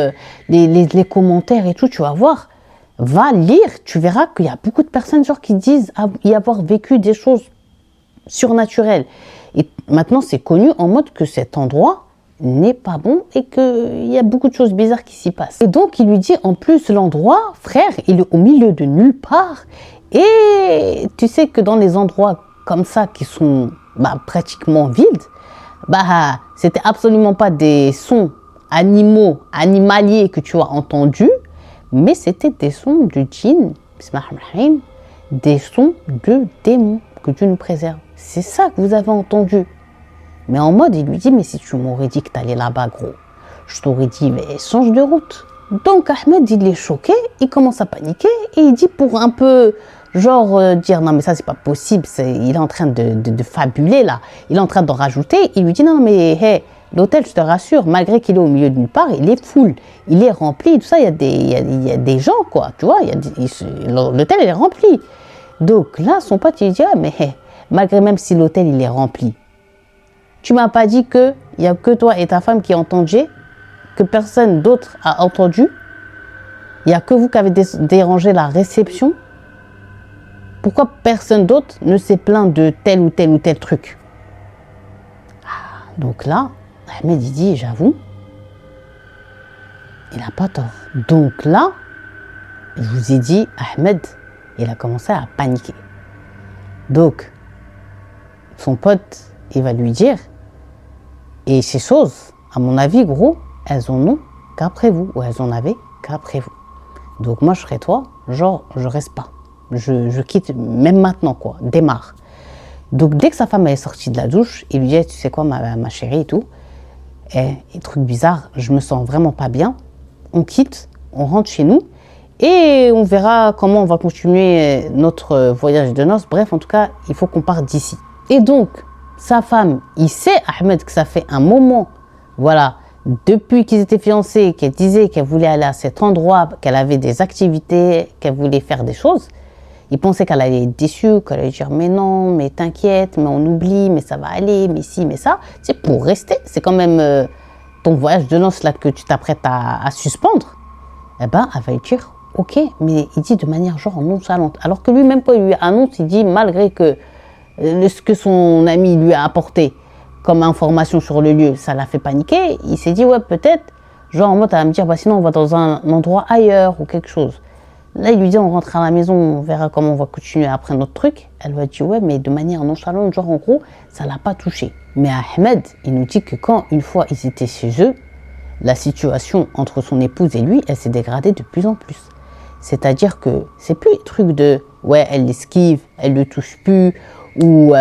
les commentaires et tout, tu vas voir. Va lire, tu verras qu'il y a beaucoup de personnes genre qui disent y avoir vécu des choses surnaturelles. Et maintenant, c'est connu en mode que cet endroit n'est pas bon et qu'il y a beaucoup de choses bizarres qui s'y passent. Et donc, il lui dit, en plus, l'endroit, frère, il est au milieu de nulle part. Et tu sais que dans les endroits comme ça, qui sont pratiquement vides, c'était absolument pas des sons animaliers que tu as entendus, mais c'était des sons de djinn, des sons de démons, que Dieu nous préserve. C'est ça que vous avez entendu. Mais en mode, il lui dit, mais si tu m'aurais dit que tu allais là-bas, gros, je t'aurais dit, mais change de route. Donc Ahmed, il est choqué, il commence à paniquer, et il dit pour un peu, dire, non mais ça c'est pas possible, il est en train de fabuler là, il est en train d'en rajouter, il lui dit, non mais hey, l'hôtel, je te rassure, malgré qu'il est au milieu d'une part, il est full, il est rempli, tout ça, il y a des gens quoi, tu vois, l'hôtel il est rempli. Donc là, son pote il dit, ah mais hey, malgré même si l'hôtel il est rempli, tu m'as pas dit qu'il n'y a que toi et ta femme qui entendez, que personne d'autre a entendu, il n'y a que vous qui avez dérangé la réception. Pourquoi personne d'autre ne s'est plaint de tel ou tel ou tel truc? Donc là, Ahmed il dit, j'avoue, il n'a pas tort. Donc là, je vous ai dit, Ahmed, il a commencé à paniquer. Donc, son pote, il va lui dire, et ces choses, à mon avis, gros, elles en ont qu'après vous, ou elles en avaient qu'après vous. Donc moi, je serais toi, je reste pas. Je quitte, même maintenant, quoi, démarre. Donc dès que sa femme est sortie de la douche, il lui dit, tu sais quoi, ma chérie et tout, et truc bizarre, je me sens vraiment pas bien, on quitte, on rentre chez nous, et on verra comment on va continuer notre voyage de noces. Bref, en tout cas, il faut qu'on parte d'ici. Et donc, sa femme, il sait, Ahmed, que ça fait un moment, voilà, depuis qu'ils étaient fiancés, qu'elle disait qu'elle voulait aller à cet endroit, qu'elle avait des activités, qu'elle voulait faire des choses. Il pensait qu'elle allait être déçue, qu'elle allait dire mais non, mais t'inquiète, mais on oublie, mais ça va aller, mais si, mais ça. C'est pour rester, c'est quand même ton voyage de noces là que tu t'apprêtes à suspendre. Eh ben, elle va lui dire ok, mais il dit de manière genre nonchalante. Alors que lui-même quand il lui annonce, il dit malgré que ce que son ami lui a apporté comme information sur le lieu, ça l'a fait paniquer. Il s'est dit ouais peut-être, genre en mode elle va me dire bah sinon on va dans un endroit ailleurs ou quelque chose. Là, il lui dit, on rentre à la maison, on verra comment on va continuer après notre truc. Elle va dire, ouais, mais de manière nonchalante, genre en gros, ça l'a pas touché. Mais Ahmed, il nous dit que quand, une fois, ils étaient chez eux, la situation entre son épouse et lui, elle s'est dégradée de plus en plus. C'est-à-dire que c'est plus le truc de, ouais, elle l'esquive, elle le touche plus, ou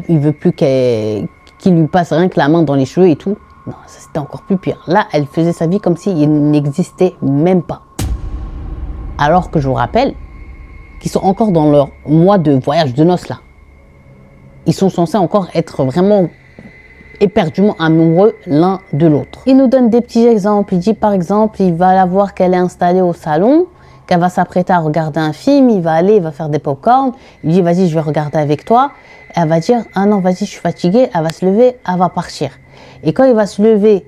il veut plus qu'il lui passe rien que la main dans les cheveux et tout. Non, ça c'était encore plus pire. Là, elle faisait sa vie comme s'il n'existait même pas. Alors que je vous rappelle qu'ils sont encore dans leur mois de voyage de noces là. Ils sont censés encore être vraiment éperdument amoureux l'un de l'autre. Il nous donne des petits exemples. Il dit par exemple, il va la voir qu'elle est installée au salon, qu'elle va s'apprêter à regarder un film, il va aller, il va faire des pop-corn. Il dit vas-y, je vais regarder avec toi. Elle va dire ah non, vas-y, je suis fatiguée. Elle va se lever, elle va partir. Et quand il va se lever,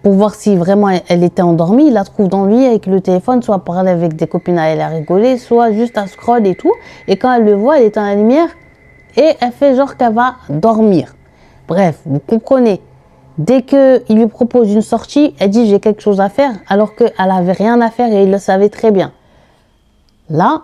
pour voir si vraiment elle était endormie, il la trouve dans lui avec le téléphone, soit parler avec des copines à elle à rigoler, soit juste à scroll et tout. Et quand elle le voit, elle est dans la lumière et elle fait genre qu'elle va dormir. Bref, vous comprenez. Dès qu'il lui propose une sortie, elle dit j'ai quelque chose à faire alors qu'elle n'avait rien à faire et il le savait très bien. Là,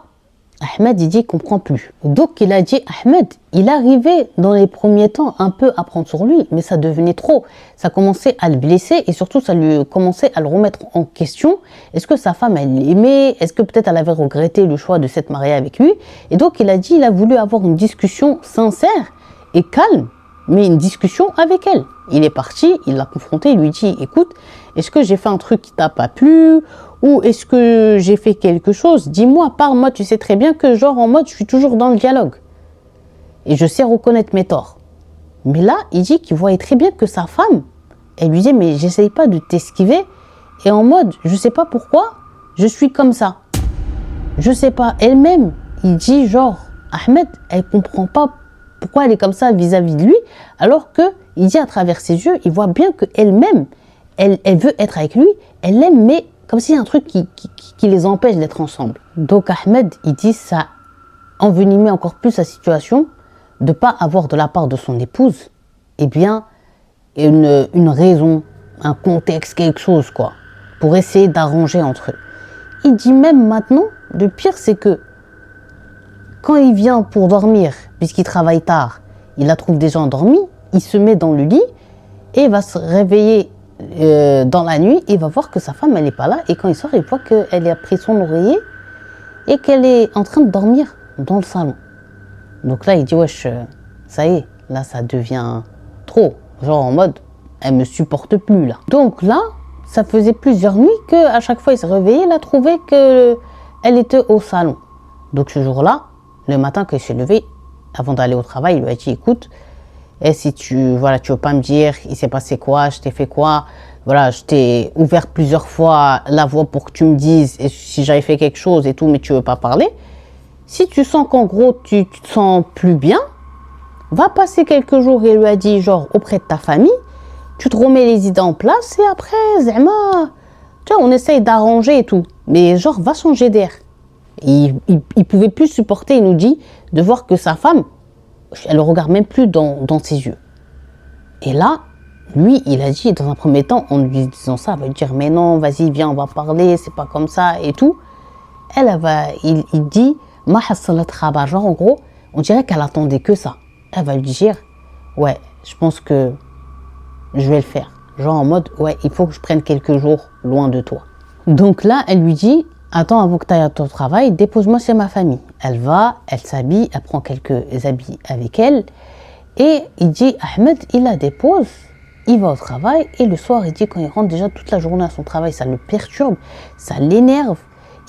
Ahmed, il dit qu'il ne comprend plus. Donc, il a dit, Ahmed, il arrivait dans les premiers temps un peu à prendre sur lui, mais ça devenait trop. Ça commençait à le blesser et surtout, ça lui commençait à le remettre en question. Est-ce que sa femme, elle l'aimait? Est-ce que peut-être elle avait regretté le choix de s'être mariée avec lui? Et donc, il a dit, il a voulu avoir une discussion sincère et calme, mais une discussion avec elle. Il est parti, il l'a confronté, il lui dit, écoute, est-ce que j'ai fait un truc qui t'a pas plu? Ou est-ce que j'ai fait quelque chose? Dis-moi, parle-moi, tu sais très bien que genre en mode, je suis toujours dans le dialogue. Et je sais reconnaître mes torts. Mais là, il dit qu'il voyait très bien que sa femme, elle lui dit, mais j'essaye pas de t'esquiver. Et en mode, je sais pas pourquoi, je suis comme ça. Je sais pas, elle-même, il dit genre, Ahmed, elle comprend pas pourquoi elle est comme ça vis-à-vis de lui, alors que il dit à travers ses yeux, il voit bien qu'elle-même, elle veut être avec lui, elle l'aime, mais comme s'il y a un truc qui les empêche d'être ensemble. Donc Ahmed, il dit ça envenimait encore plus la situation de ne pas avoir de la part de son épouse, eh bien, une raison, un contexte, quelque chose, quoi, pour essayer d'arranger entre eux. Il dit même maintenant, le pire, c'est que quand il vient pour dormir, puisqu'il travaille tard, il la trouve déjà endormie, il se met dans le lit et il va se réveiller dans la nuit, il va voir que sa femme, elle n'est pas là, et quand il sort, il voit qu'elle a pris son oreiller et qu'elle est en train de dormir dans le salon. Donc là, il dit, wesh, ça y est, là, ça devient trop. Genre en mode, elle me supporte plus, là. Donc là, ça faisait plusieurs nuits qu'à chaque fois, il se réveillait, il a trouvé qu'elle était au salon. Donc ce jour-là, le matin, quand il s'est levé, avant d'aller au travail, il lui a dit, écoute, et si tu veux pas me dire, il s'est passé quoi, je t'ai fait quoi, voilà, je t'ai ouvert plusieurs fois la voie pour que tu me dises si j'avais fait quelque chose et tout, mais tu veux pas parler. Si tu sens qu'en gros, tu te sens plus bien, va passer quelques jours, il lui a dit, genre, auprès de ta famille, tu te remets les idées en place et après, z'ama, tu vois, on essaye d'arranger et tout. Mais genre, va changer d'air. Il pouvait plus supporter, il nous dit, de voir que sa femme, elle le regarde même plus dans ses yeux. Et là, lui, il a dit, dans un premier temps, en lui disant ça, elle va lui dire, mais non, vas-y, viens, on va parler, c'est pas comme ça et tout. Il dit, ma hassalat khabar, genre en gros, on dirait qu'elle attendait que ça. Elle va lui dire, ouais, je pense que je vais le faire. Genre en mode, ouais, il faut que je prenne quelques jours loin de toi. Donc là, elle lui dit, attends, avant que tu ailles à ton travail, dépose-moi chez ma famille. Elle va, elle s'habille, elle prend quelques habits avec elle. Et il dit, Ahmed, il la dépose, il va au travail. Et le soir, il dit, quand il rentre déjà toute la journée à son travail, ça le perturbe, ça l'énerve.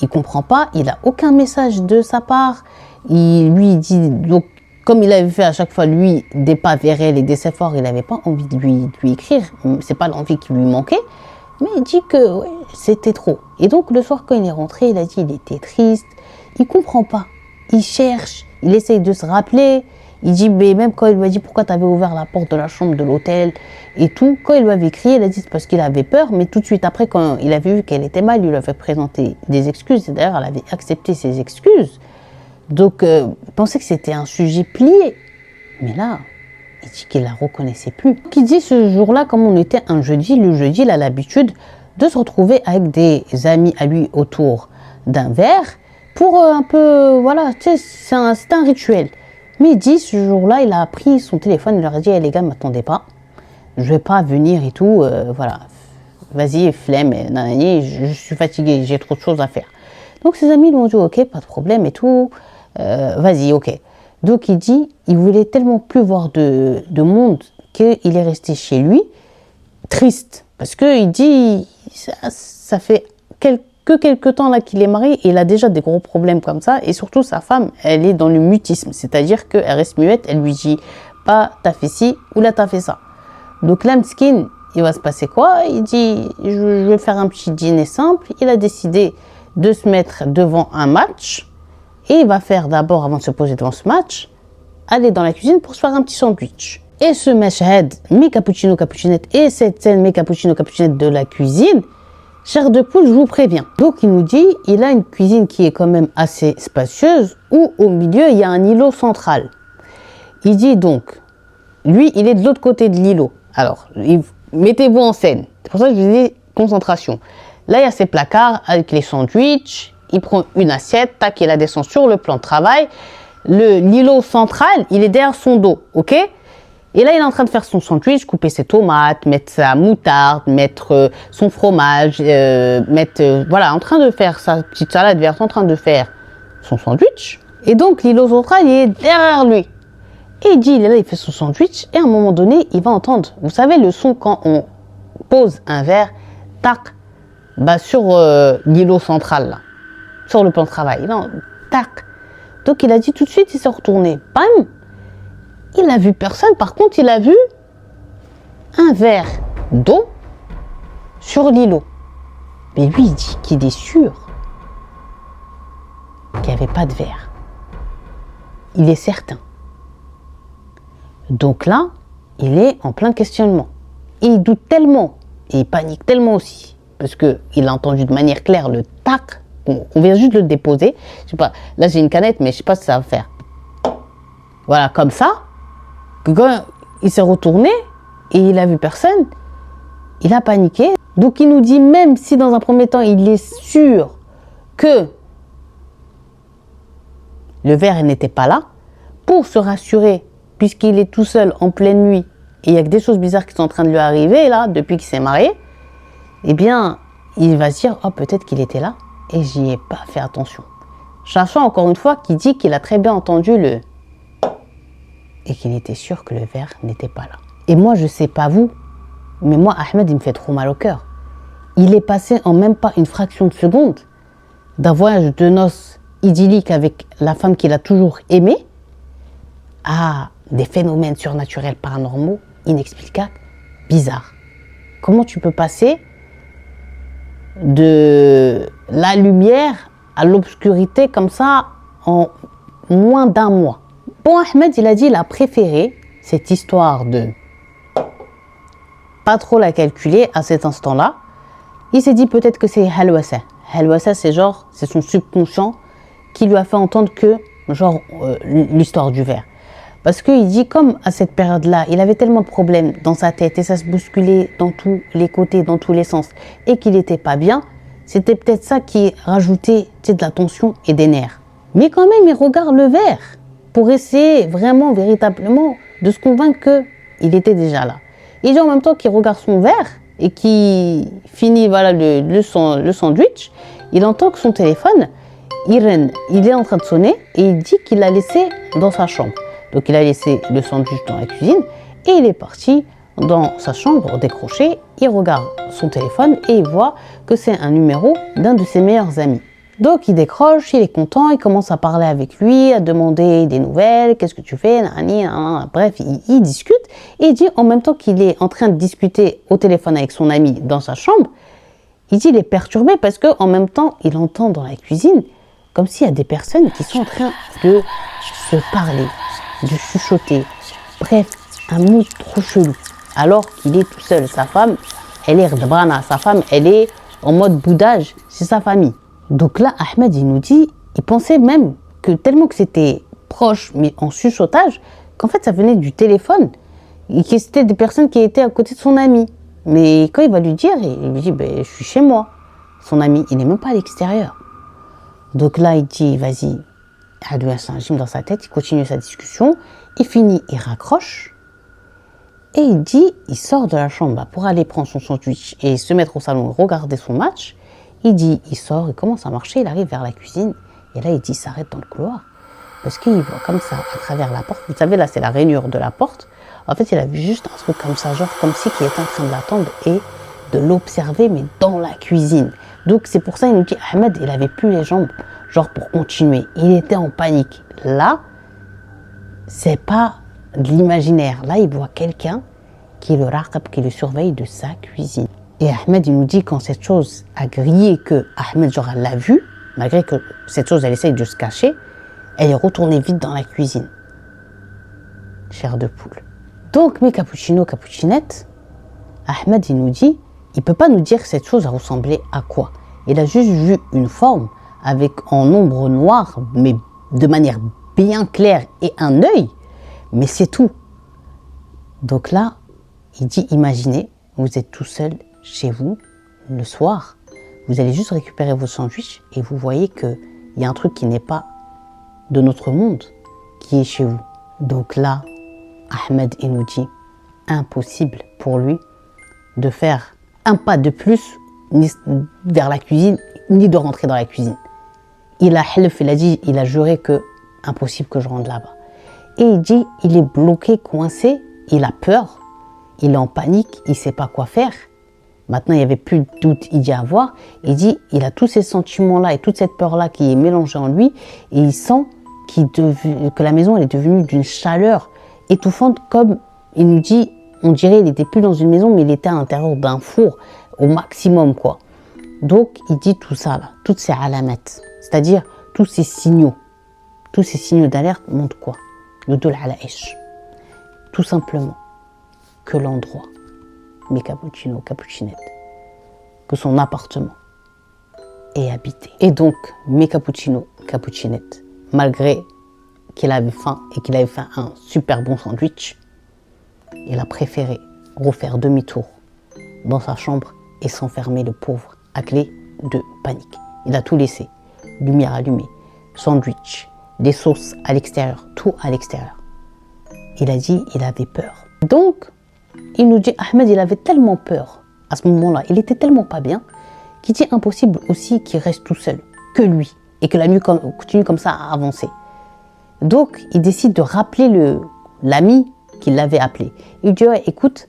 Il comprend pas, il a aucun message de sa part. Il dit, donc, comme il avait fait à chaque fois, lui, des pas vers elle et des efforts, il n'avait pas envie de lui écrire. C'est pas l'envie qui lui manquait. Mais il dit que ouais, c'était trop. Et donc, le soir, quand il est rentré, il a dit qu'il était triste. Il comprend pas. Il cherche, il essaye de se rappeler. Il dit, mais même quand il lui a dit pourquoi tu avais ouvert la porte de la chambre de l'hôtel et tout, quand il lui avait crié, il a dit c'est parce qu'il avait peur. Mais tout de suite après, quand il avait vu qu'elle était mal, il lui avait présenté des excuses. Et d'ailleurs, elle avait accepté ses excuses. Donc, il pensait que c'était un sujet plié. Mais là, il dit qu'il la reconnaissait plus. Donc, il dit ce jour-là, comme on était un jeudi, le jeudi, il a l'habitude de se retrouver avec des amis à lui autour d'un verre pour un peu, voilà, tu sais, c'est un rituel. Mais il dit, ce jour-là, il a pris son téléphone, il leur a dit, hey, les gars, ne m'attendez pas, je vais pas venir et tout, voilà, vas-y, flemme, nanani, je suis fatigué, j'ai trop de choses à faire. Donc ses amis lui ont dit, ok, pas de problème et tout, vas-y, ok. Donc il dit, il voulait tellement plus voir de monde qu'il est resté chez lui, triste, parce qu'il dit, ça fait quelques temps là qu'il est marié et il a déjà des gros problèmes comme ça, et surtout sa femme, elle est dans le mutisme, c'est-à-dire qu'elle reste muette, elle lui dit pas t'as fait ci ou là t'as fait ça. Donc là, Mskin, il va se passer quoi? Il dit je vais faire un petit dîner simple. Il a décidé de se mettre devant un match et il va faire d'abord, avant de se poser devant ce match, aller dans la cuisine pour se faire un petit sandwich. Et ce mashhad, mes cappuccino cappuccinette, et cette scène mes cappuccino cappuccinette de la cuisine, chair de poule, je vous préviens. Donc il nous dit, il a une cuisine qui est quand même assez spacieuse, où au milieu il y a un îlot central. Il dit donc, lui il est de l'autre côté de l'îlot. Alors, mettez-vous en scène. C'est pour ça que je vous dis concentration. Là il y a ses placards avec les sandwichs, il prend une assiette, tac, il la descend sur le plan de travail. L'îlot central, il est derrière son dos, ok? Et là, il est en train de faire son sandwich, couper ses tomates, mettre sa moutarde, mettre son fromage, voilà, en train de faire sa petite salade verte, en train de faire son sandwich. Et donc, l'îlot central, il est derrière lui. Et il dit, il est là, il fait son sandwich, et à un moment donné, il va entendre, vous savez, le son quand on pose un verre, tac, bah sur l'îlot central, là, sur le plan de travail, non, tac. Donc, il a dit tout de suite, il s'est retourné, bam. Il n'a vu personne, par contre, il a vu un verre d'eau sur l'îlot. Mais lui, il dit qu'il est sûr qu'il n'y avait pas de verre. Il est certain. Donc là, il est en plein questionnement. Et il doute tellement, et il panique tellement aussi, parce qu'il a entendu de manière claire le tac, on vient juste de le déposer. Je sais pas, là j'ai une canette, mais je sais pas si ça va faire. Voilà, comme ça, que quand il s'est retourné et il a vu personne, il a paniqué. Donc il nous dit, même si dans un premier temps, il est sûr que le verre n'était pas là, pour se rassurer, puisqu'il est tout seul en pleine nuit, et il y a que des choses bizarres qui sont en train de lui arriver là, depuis qu'il s'est marié, eh bien, il va se dire, oh peut-être qu'il était là, et j'y ai pas fait attention. Sachant encore une fois qu'il dit qu'il a très bien entendu le... et qu'il était sûr que le verre n'était pas là. Et moi, je sais pas vous, mais moi, Ahmed, il me fait trop mal au cœur. Il est passé en même pas une fraction de seconde d'un voyage de noces idyllique avec la femme qu'il a toujours aimée à des phénomènes surnaturels paranormaux, inexplicables, bizarres. Comment tu peux passer de la lumière à l'obscurité comme ça en moins d'un mois? Bon, Ahmed, il a dit, il a préféré cette histoire de pas trop la calculer à cet instant-là. Il s'est dit peut-être que c'est halwasa. Halwasa, c'est genre, c'est son subconscient qui lui a fait entendre que, genre, l'histoire du verre. Parce qu'il dit, comme à cette période-là, il avait tellement de problèmes dans sa tête et ça se bousculait dans tous les côtés, dans tous les sens, et qu'il n'était pas bien, c'était peut-être ça qui rajoutait de la tension et des nerfs. Mais quand même, il regarde le verre pour essayer vraiment, véritablement, de se convaincre qu'il était déjà là. Il dit en même temps qu'il regarde son verre et qu'il finit voilà, le sandwich, il entend que son téléphone, il est en train de sonner et il dit qu'il l'a laissé dans sa chambre. Donc il a laissé le sandwich dans la cuisine et il est parti dans sa chambre décroché, il regarde son téléphone et il voit que c'est un numéro d'un de ses meilleurs amis. Donc il décroche, il est content, il commence à parler avec lui, à demander des nouvelles, qu'est-ce que tu fais, bref, il discute et il dit en même temps qu'il est en train de discuter au téléphone avec son ami dans sa chambre, il dit il est perturbé parce qu'en même temps il entend dans la cuisine comme s'il y a des personnes qui sont en train de se parler, de chuchoter, bref, un mood trop chelou, alors qu'il est tout seul. Sa femme, elle est rdabrana, sa femme, elle est en mode boudage, c'est sa famille. Donc là, Ahmed, il nous dit, il pensait même que tellement que c'était proche, mais en chuchotage, qu'en fait, ça venait du téléphone, et que c'était des personnes qui étaient à côté de son ami. Mais quand il va lui dire, il lui dit, ben, je suis chez moi. Son ami, il n'est même pas à l'extérieur. Donc là, il dit, vas-y, c'est un gym dans sa tête, il continue sa discussion, il finit, il raccroche, et il dit, il sort de la chambre pour aller prendre son sandwich et se mettre au salon, regarder son match. Il dit, il sort, il commence à marcher, il arrive vers la cuisine, et là il dit, il s'arrête dans le couloir, parce qu'il voit comme ça, à travers la porte, vous savez là c'est la rainure de la porte, en fait il a vu juste un truc comme ça, genre comme si qu'il était en train de l'attendre et de l'observer, mais dans la cuisine. Donc c'est pour ça il nous dit, Ahmed, il avait plus les jambes, genre pour continuer, il était en panique. Là, c'est pas de l'imaginaire, là il voit quelqu'un qui le raqab, qui le surveille de sa cuisine. Et Ahmed, il nous dit quand cette chose a grillé, que Ahmed, genre, elle l'a vu, malgré que cette chose, elle essaye de se cacher, elle est retournée vite dans la cuisine. Chair de poule. Donc, mes cappuccinos, cappuccinettes, Ahmed, il nous dit, il ne peut pas nous dire que cette chose a ressemblé à quoi. Il a juste vu une forme avec en ombre noire, mais de manière bien claire, et un œil, mais c'est tout. Donc là, il dit, imaginez, vous êtes tout seul chez vous, le soir, vous allez juste récupérer vos sandwichs et vous voyez qu'il y a un truc qui n'est pas de notre monde qui est chez vous. Donc là, Ahmed, il nous dit, impossible pour lui de faire un pas de plus ni vers la cuisine, ni de rentrer dans la cuisine. Il a half, il a dit, il a juré que impossible que je rentre là-bas. Et il dit, il est bloqué, coincé, il a peur, il est en panique, il ne sait pas quoi faire. Maintenant, il n'y avait plus de doute, il dit à voir. Il dit, il a tous ces sentiments-là et toute cette peur-là qui est mélangée en lui. Et il sent que la maison elle est devenue d'une chaleur étouffante, comme il nous dit, on dirait qu'il n'était plus dans une maison, mais il était à l'intérieur d'un four au maximum, quoi. Donc, il dit tout ça, là, toutes ces alamettes, c'est-à-dire tous ces signaux d'alerte montrent quoi? Le dol ala ish. Tout simplement, que l'endroit, mes cappuccinos, cappuccinettes, que son appartement est habité. Et donc, mes cappuccinos, cappuccinettes, malgré qu'il avait faim et qu'il avait fait un super bon sandwich, il a préféré refaire demi-tour dans sa chambre et s'enfermer, le pauvre, à clé de panique. Il a tout laissé, lumière allumée, sandwich, des sauces à l'extérieur, tout à l'extérieur. Il a dit il avait peur. Donc, il nous dit, Ahmed, il avait tellement peur à ce moment-là, il était tellement pas bien, qu'il dit impossible aussi qu'il reste tout seul, que lui, et que la nuit continue comme ça à avancer. Donc, il décide de rappeler l'ami qui l'avait appelé. Il dit, ouais, écoute,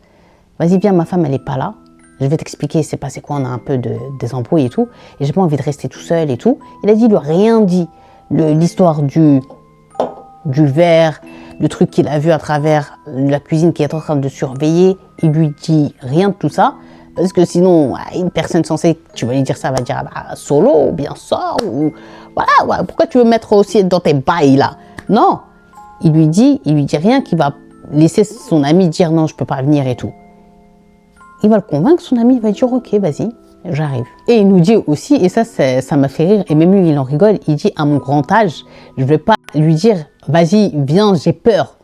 vas-y, viens, ma femme, elle n'est pas là. Je vais t'expliquer, c'est passé quoi, on a un peu des embrouilles et tout. Et j'ai pas envie de rester tout seul et tout. Il a dit, il lui a rien dit. L'histoire du verre, le truc qu'il a vu à travers la cuisine qui est en train de surveiller. Il lui dit rien de tout ça. Parce que sinon, une personne censée, tu vas lui dire ça, elle va dire, ah bah, solo, ou bien sort, ou voilà, pourquoi tu veux mettre aussi dans tes bails là? Non, il lui dit rien qui va laisser son ami dire non, je peux pas venir et tout. Il va le convaincre, son ami, il va dire ok, vas-y, j'arrive. Et il nous dit aussi, et ça m'a fait rire, et même lui il en rigole, il dit à mon grand âge, je vais pas lui dire vas-y, viens, j'ai peur.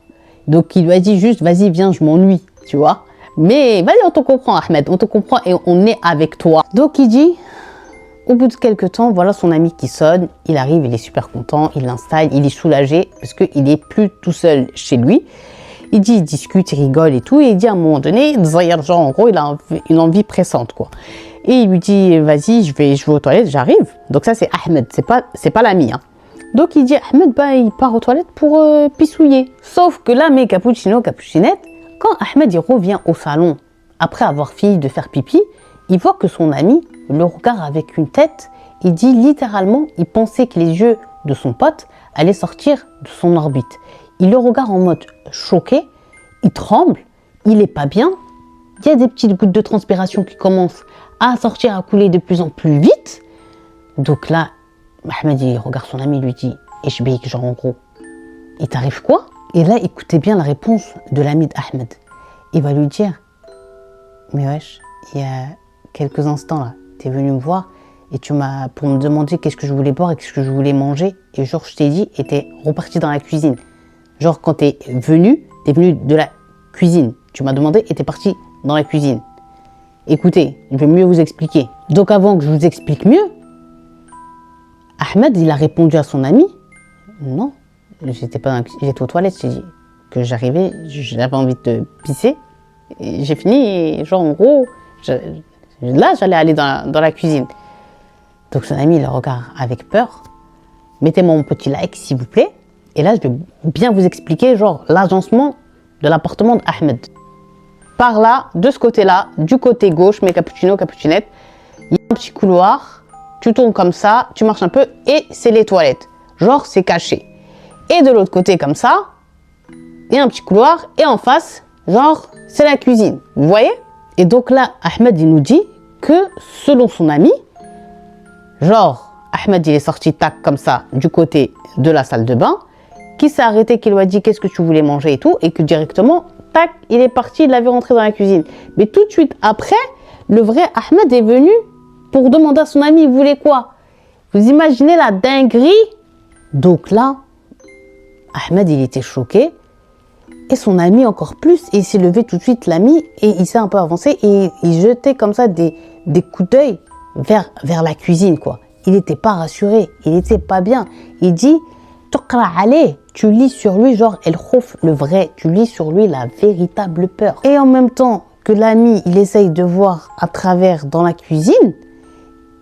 Donc il lui a dit juste vas-y, viens, je m'ennuie, tu vois. Mais vas-y, on te comprend Ahmed, on te comprend et on est avec toi. Donc il dit, au bout de quelques temps, voilà son ami qui sonne, il arrive, il est super content, il l'installe, il est soulagé parce qu'il est plus tout seul chez lui. Il dit, il discute, il rigole et tout, et il dit à un moment donné, genre en gros, il a une envie pressante quoi. Et il lui dit, vas-y, je vais aux toilettes, j'arrive. Donc ça c'est Ahmed, c'est pas l'ami. Hein. Donc il dit, Ahmed, bah, il part aux toilettes pour pissouiller. Sauf que là, mes cappuccinos, cappuccinettes, quand Ahmed il revient au salon, après avoir fini de faire pipi, il voit que son ami le regarde avec une tête. Il dit littéralement, il pensait que les yeux de son pote allaient sortir de son orbite. Il le regarde en mode choqué, il tremble, il est pas bien. Il y a des petites gouttes de transpiration qui commencent à sortir, à couler de plus en plus vite. Donc là, Ahmed il regarde son ami, il lui dit, et je béis, genre en gros, il t'arrive quoi? Et là, écoutez bien la réponse de l'ami d'Ahmed. Il va lui dire, mais wesh, il y a quelques instants là, t'es venu me voir et tu m'as pour me demander qu'est-ce que je voulais boire et qu'est-ce que je voulais manger. Et genre, je t'ai dit, et t'es reparti dans la cuisine. Genre, quand t'es venu de la cuisine. Tu m'as demandé et t'es parti dans la cuisine. Écoutez, je vais mieux vous expliquer. Donc, avant que je vous explique mieux, Ahmed, il a répondu à son ami, non. J'étais aux toilettes, j'ai dit que j'arrivais, j'avais envie de pisser. Et j'ai fini, et genre en gros, là j'allais aller dans la cuisine. Donc son ami, il le regarde avec peur. Mettez-moi mon petit like s'il vous plaît. Et là, je vais bien vous expliquer genre l'agencement de l'appartement d'Ahmed. Par là, de ce côté-là, du côté gauche, mes cappuccinos, cappuccinettes, il y a un petit couloir, tu tournes comme ça, tu marches un peu et c'est les toilettes. Genre, c'est caché. Et de l'autre côté, comme ça, il y a un petit couloir. Et en face, genre, c'est la cuisine. Vous voyez? Et donc là, Ahmed, il nous dit que selon son ami, genre, Ahmed, il est sorti tac comme ça du côté de la salle de bain, qui s'est arrêté, qui lui a dit qu'est-ce que tu voulais manger et tout, et que directement, tac, il est parti, il l'avait rentré dans la cuisine. Mais tout de suite après, le vrai Ahmed est venu pour demander à son ami, il voulait quoi? Vous imaginez la dinguerie? Donc là, Ahmed, il était choqué. Et son ami encore plus. Et il s'est levé tout de suite, l'ami, et il s'est un peu avancé. Et il jetait comme ça des coups d'œil vers la cuisine, quoi. Il n'était pas rassuré. Il n'était pas bien. Il dit, tu lis sur lui, genre, El Khouf, le vrai. Tu lis sur lui la véritable peur. Et en même temps que l'ami, il essaye de voir à travers dans la cuisine,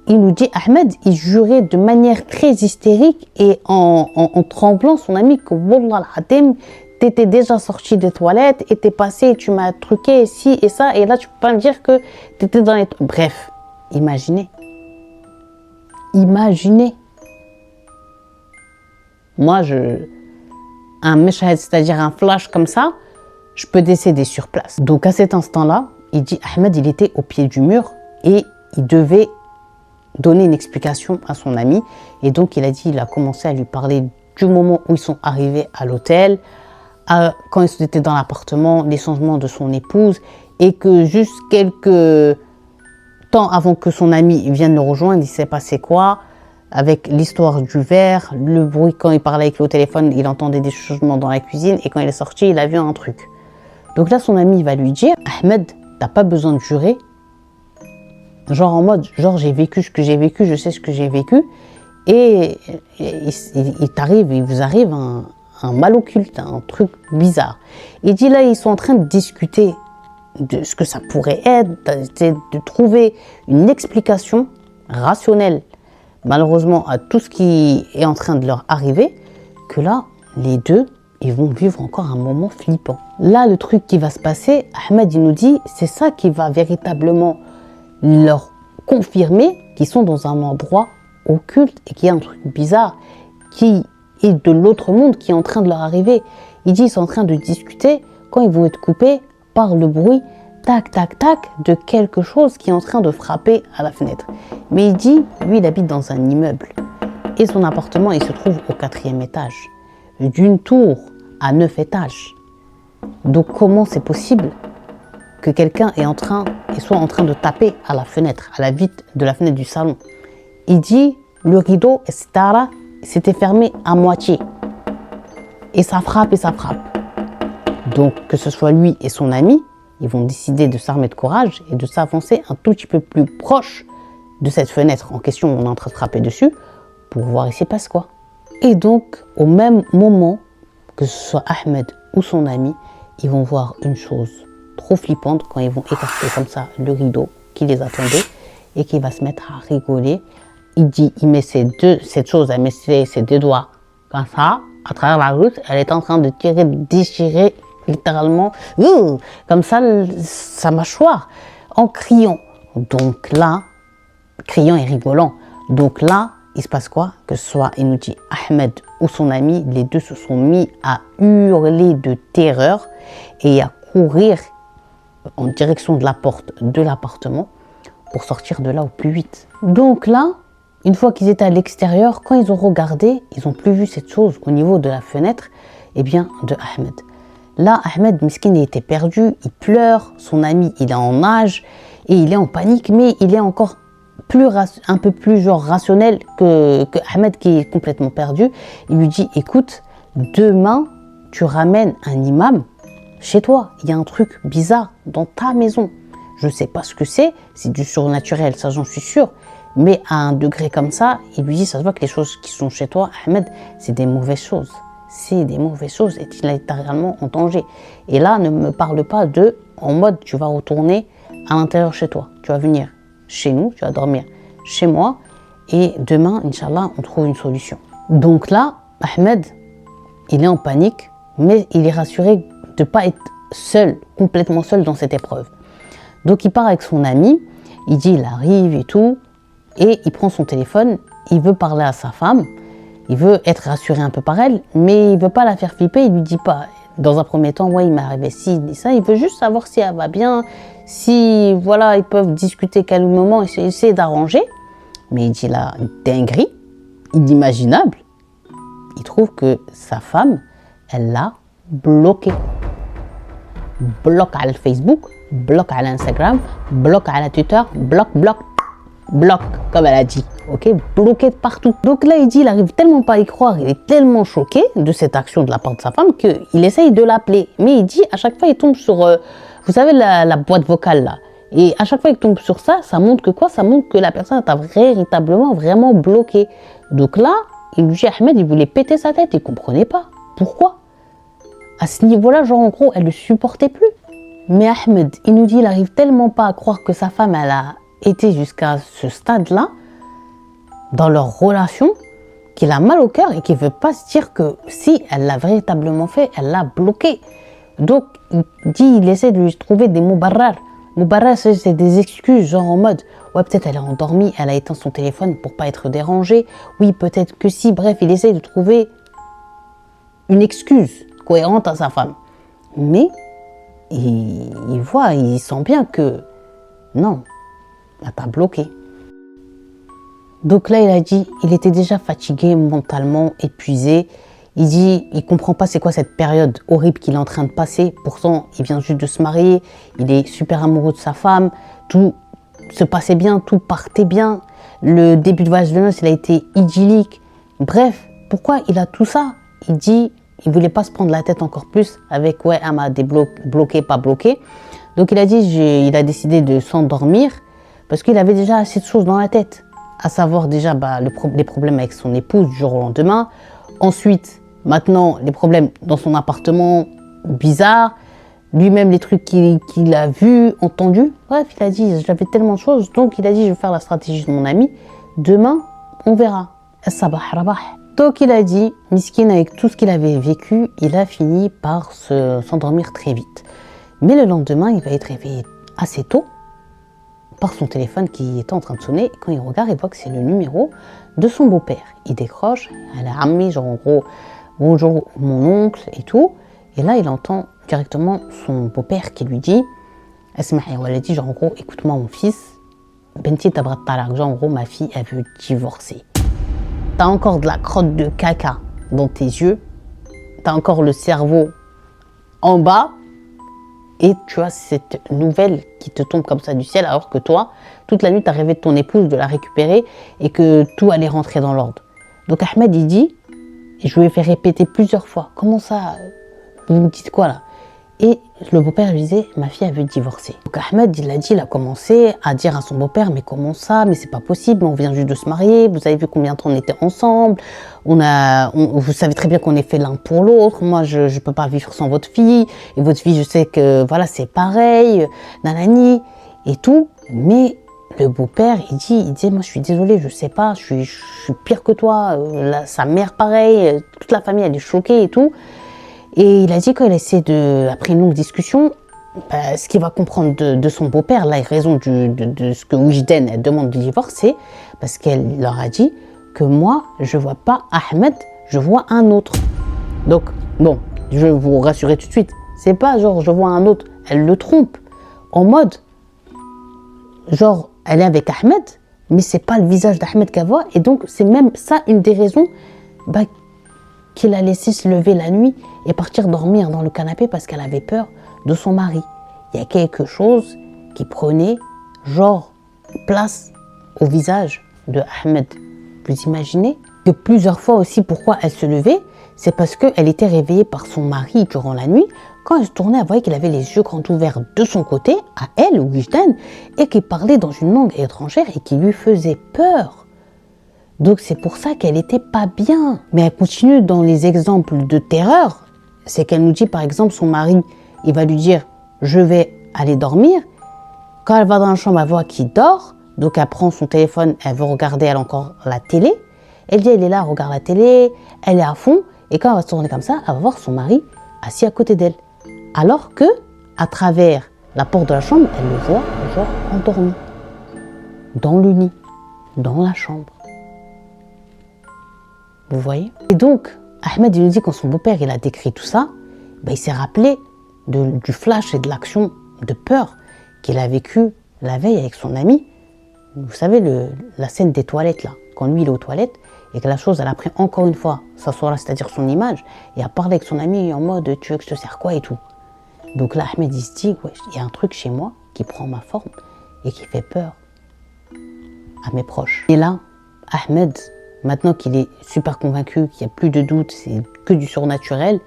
il nous dit, Ahmed, il jurait de manière très hystérique et en tremblant son ami que Wallah al-Hadim, t'étais déjà sorti des toilettes et t'es passé, tu m'as truqué ci et ça, et là tu peux pas me dire que t'étais dans les... Bref, imaginez. Imaginez. Moi, un meshahad, c'est-à-dire un flash comme ça, je peux décéder sur place. Donc à cet instant-là, il dit, Ahmed, il était au pied du mur et il devait donner une explication à son ami. Et donc il a dit, il a commencé à lui parler du moment où ils sont arrivés à l'hôtel, quand ils étaient dans l'appartement, les changements de son épouse, et que juste quelques temps avant que son ami vienne le rejoindre, il s'est passé quoi? Avec l'histoire du verre, le bruit quand il parlait avec lui au téléphone, il entendait des changements dans la cuisine, et quand il est sorti, il a vu un truc. Donc là, son ami va lui dire, Ahmed, t'as pas besoin de jurer. Genre en mode, genre j'ai vécu ce que j'ai vécu, je sais ce que j'ai vécu, et il vous arrive un mal occulte, un truc bizarre. Il dit là, ils sont en train de discuter de ce que ça pourrait être, de trouver une explication rationnelle, malheureusement, à tout ce qui est en train de leur arriver, que là, les deux, ils vont vivre encore un moment flippant. Là, le truc qui va se passer, Ahmed, il nous dit, c'est ça qui va véritablement leur confirmer qu'ils sont dans un endroit occulte et qu'il y a un truc bizarre qui est de l'autre monde qui est en train de leur arriver. Il dit, ils sont en train de discuter quand ils vont être coupés par le bruit, tac, tac, tac, de quelque chose qui est en train de frapper à la fenêtre. Mais il dit, lui, il habite dans un immeuble et son appartement, il se trouve au 4e étage, d'une tour à 9 étages. Donc, comment c'est possible que quelqu'un soit en train de taper à la fenêtre, à la vitre de la fenêtre du salon? Il dit, le rideau, s'était fermé à moitié. Et ça frappe et ça frappe. Donc, que ce soit lui et son ami, ils vont décider de s'armer de courage et de s'avancer un tout petit peu plus proche de cette fenêtre en question où on est en train de frapper dessus pour voir il s'y passe quoi. Et donc, au même moment, que ce soit Ahmed ou son ami, ils vont voir une chose trop flippante quand ils vont écarter comme ça le rideau qui les attendait et qui va se mettre à rigoler. Il dit, cette chose, elle met ses deux doigts comme ça, à travers la route, elle est en train de déchirer littéralement, comme ça, sa mâchoire, en criant. Donc là, criant et rigolant. Donc là, il se passe quoi? Que ce soit, il nous dit, Ahmed ou son ami, les deux se sont mis à hurler de terreur et à courir en direction de la porte de l'appartement pour sortir de là au plus vite. Donc là, une fois qu'ils étaient à l'extérieur, quand ils ont regardé, ils n'ont plus vu cette chose au niveau de la fenêtre, de Ahmed. Là, Ahmed, miskin, il était perdu, il pleure, son ami, il est en nage et il est en panique, mais il est encore un peu plus genre rationnel que Ahmed qui est complètement perdu. Il lui dit, écoute, demain, tu ramènes un imam chez toi. Il y a un truc bizarre dans ta maison. Je ne sais pas ce que c'est du surnaturel, ça j'en suis sûre. Mais à un degré comme ça, il lui dit, ça se voit que les choses qui sont chez toi, Ahmed, c'est des mauvaises choses. C'est des mauvaises choses et il est littéralement en danger. Et là, ne me parle pas en mode, tu vas retourner à l'intérieur chez toi. Tu vas venir chez nous, tu vas dormir chez moi et demain, Inch'Allah, on trouve une solution. Donc là, Ahmed, il est en panique, mais il est rassuré de ne pas être seul, complètement seul dans cette épreuve. Donc il part avec son ami, il dit, il arrive et tout, et il prend son téléphone, il veut parler à sa femme, il veut être rassuré un peu par elle, mais il veut pas la faire flipper, il lui dit pas, dans un premier temps, ouais, il m'est arrivé ci, ça, il veut juste savoir si elle va bien, si, voilà, ils peuvent discuter calmement, essayer d'arranger. Mais il dit là, une dinguerie, inimaginable. Il trouve que sa femme, elle l'a bloqué. Bloc à Facebook, bloc à l'Instagram, bloc à Twitter, bloc, comme elle a dit. Ok, bloqué de partout. Donc là, il dit, il arrive tellement pas à y croire, il est tellement choqué de cette action de la part de sa femme qu'il essaye de l'appeler. Mais il dit, à chaque fois, il tombe sur, vous savez, la boîte vocale là. Et à chaque fois qu'il tombe sur ça, ça montre que quoi? Ça montre que la personne est véritablement, vraiment bloquée. Donc là, il lui dit, Ahmed, il voulait péter sa tête, il comprenait pas. Pourquoi? À ce niveau-là, genre en gros, elle ne le supportait plus. Mais Ahmed, il nous dit, il arrive tellement pas à croire que sa femme, elle a été jusqu'à ce stade-là, dans leur relation, qu'il a mal au cœur et qu'il ne veut pas se dire que si elle l'a véritablement fait, elle l'a bloqué. Donc, il essaie de lui trouver des mubarrar. Mubarrar, c'est des excuses, genre en mode, ouais, peut-être elle est endormie, elle a éteint son téléphone pour pas être dérangée. Oui, peut-être que si, bref, il essaie de trouver une excuse cohérente à sa femme. Mais, il sent bien que, non, elle t'a bloqué. Donc là, il a dit, il était déjà fatigué, mentalement épuisé. Il dit, il comprend pas c'est quoi cette période horrible qu'il est en train de passer. Pourtant, il vient juste de se marier, il est super amoureux de sa femme, tout se passait bien, tout partait bien. Le début de voyage de noces, il a été idyllique. Bref, pourquoi il a tout ça? Il dit, il voulait pas se prendre la tête encore plus avec, ouais, elle m'a bloqué, pas bloqué. Donc il a dit, il a décidé de s'endormir parce qu'il avait déjà assez de choses dans la tête. À savoir déjà les problèmes avec son épouse du jour au lendemain. Ensuite, maintenant, les problèmes dans son appartement bizarre. Lui-même, les trucs qu'il a vus, entendus. Bref, il a dit, j'avais tellement de choses. Donc, il a dit, je vais faire la stratégie de mon ami. Demain, on verra. Donc, il a dit, Miskin, avec tout ce qu'il avait vécu, il a fini par s'endormir très vite. Mais le lendemain, il va être réveillé assez tôt par son téléphone qui était en train de sonner. Et quand il regarde, il voit que c'est le numéro de son beau-père. Il décroche, elle a amené, genre en gros, bonjour mon oncle et tout. Et là, il entend directement son beau-père qui lui dit, elle a dit, genre en gros, écoute-moi mon fils, Benti tabrat talak, genre en gros, ma fille, elle veut divorcer. T'as encore de la crotte de caca dans tes yeux, t'as encore le cerveau en bas, et tu as cette nouvelle qui te tombe comme ça du ciel, alors que toi, toute la nuit, tu as rêvé de ton épouse, de la récupérer, et que tout allait rentrer dans l'ordre. Donc Ahmed, il dit, et je lui ai fait répéter plusieurs fois, comment ça, vous me dites quoi là? Et le beau-père lui disait, ma fille, elle veut divorcer. Donc Ahmed, il a dit, il a commencé à dire à son beau-père, mais comment ça, mais c'est pas possible, on vient juste de se marier, vous avez vu combien de temps on était ensemble, vous savez très bien qu'on est fait l'un pour l'autre, moi je peux pas vivre sans votre fille, et votre fille, je sais que voilà, c'est pareil, nanani, et tout, mais le beau-père, il disait, moi je suis désolé, je sais pas, je suis pire que toi, sa mère pareil, toute la famille elle est choquée et tout. Et il a dit qu'il essaie après une longue discussion, ce qu'il va comprendre de son beau-père, la raison de ce que Oujden elle demande du divorce, c'est parce qu'elle leur a dit que moi, je vois pas Ahmed, je vois un autre. Donc, bon, je vais vous rassurer tout de suite, c'est pas genre je vois un autre, elle le trompe, en mode, genre, elle est avec Ahmed, mais c'est pas le visage d'Ahmed qu'elle voit, et donc c'est même ça une des raisons qu'il a laissé se lever la nuit et partir dormir dans le canapé parce qu'elle avait peur de son mari. Il y a quelque chose qui prenait genre place au visage de Ahmed. Vous imaginez que plusieurs fois aussi pourquoi elle se levait, c'est parce qu'elle était réveillée par son mari durant la nuit. Quand elle se tournait, elle voyait qu'il avait les yeux grands ouverts de son côté, à elle, ou Wijdan, et qu'il parlait dans une langue étrangère et qui lui faisait peur. Donc c'est pour ça qu'elle n'était pas bien. Mais elle continue dans les exemples de terreur. C'est qu'elle nous dit par exemple son mari, il va lui dire je vais aller dormir. Quand elle va dans la chambre, elle voit qu'il dort. Donc elle prend son téléphone, elle veut regarder elle encore la télé. Elle dit elle est là, elle regarde la télé, elle est à fond. Et quand elle va se tourner comme ça, elle va voir son mari assis à côté d'elle. Alors que à travers la porte de la chambre, elle le voit genre endormi. Dans le lit, dans la chambre. Vous voyez? Et donc, Ahmed, il nous dit quand son beau-père il a décrit tout ça, il s'est rappelé du flash et de l'action de peur qu'il a vécu la veille avec son ami. Vous savez, la scène des toilettes là, quand lui il est aux toilettes et que la chose elle a pris encore une fois sa soirée, c'est-à-dire son image, et a parlé avec son ami en mode tu veux que je te sers quoi et tout. Donc là, Ahmed il se dit, ouais, il y a un truc chez moi qui prend ma forme et qui fait peur à mes proches. Et là, Ahmed, maintenant qu'il est super convaincu, qu'il n'y a plus de doute, c'est que du surnaturel,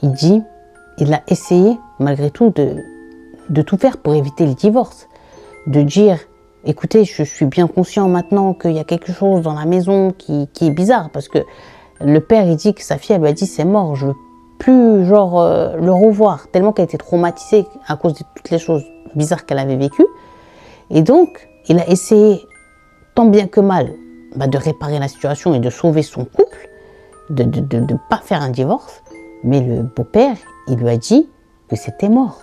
il dit, il a essayé malgré tout de tout faire pour éviter le divorce. De dire, écoutez, je suis bien conscient maintenant qu'il y a quelque chose dans la maison qui est bizarre. Parce que le père, il dit que sa fille, elle lui a dit, c'est mort, je veux plus genre le revoir. Tellement qu'elle était traumatisée à cause de toutes les choses bizarres qu'elle avait vécues. Et donc, il a essayé, tant bien que mal, de réparer la situation et de sauver son couple, de ne pas faire un divorce. Mais le beau-père, il lui a dit que c'était mort.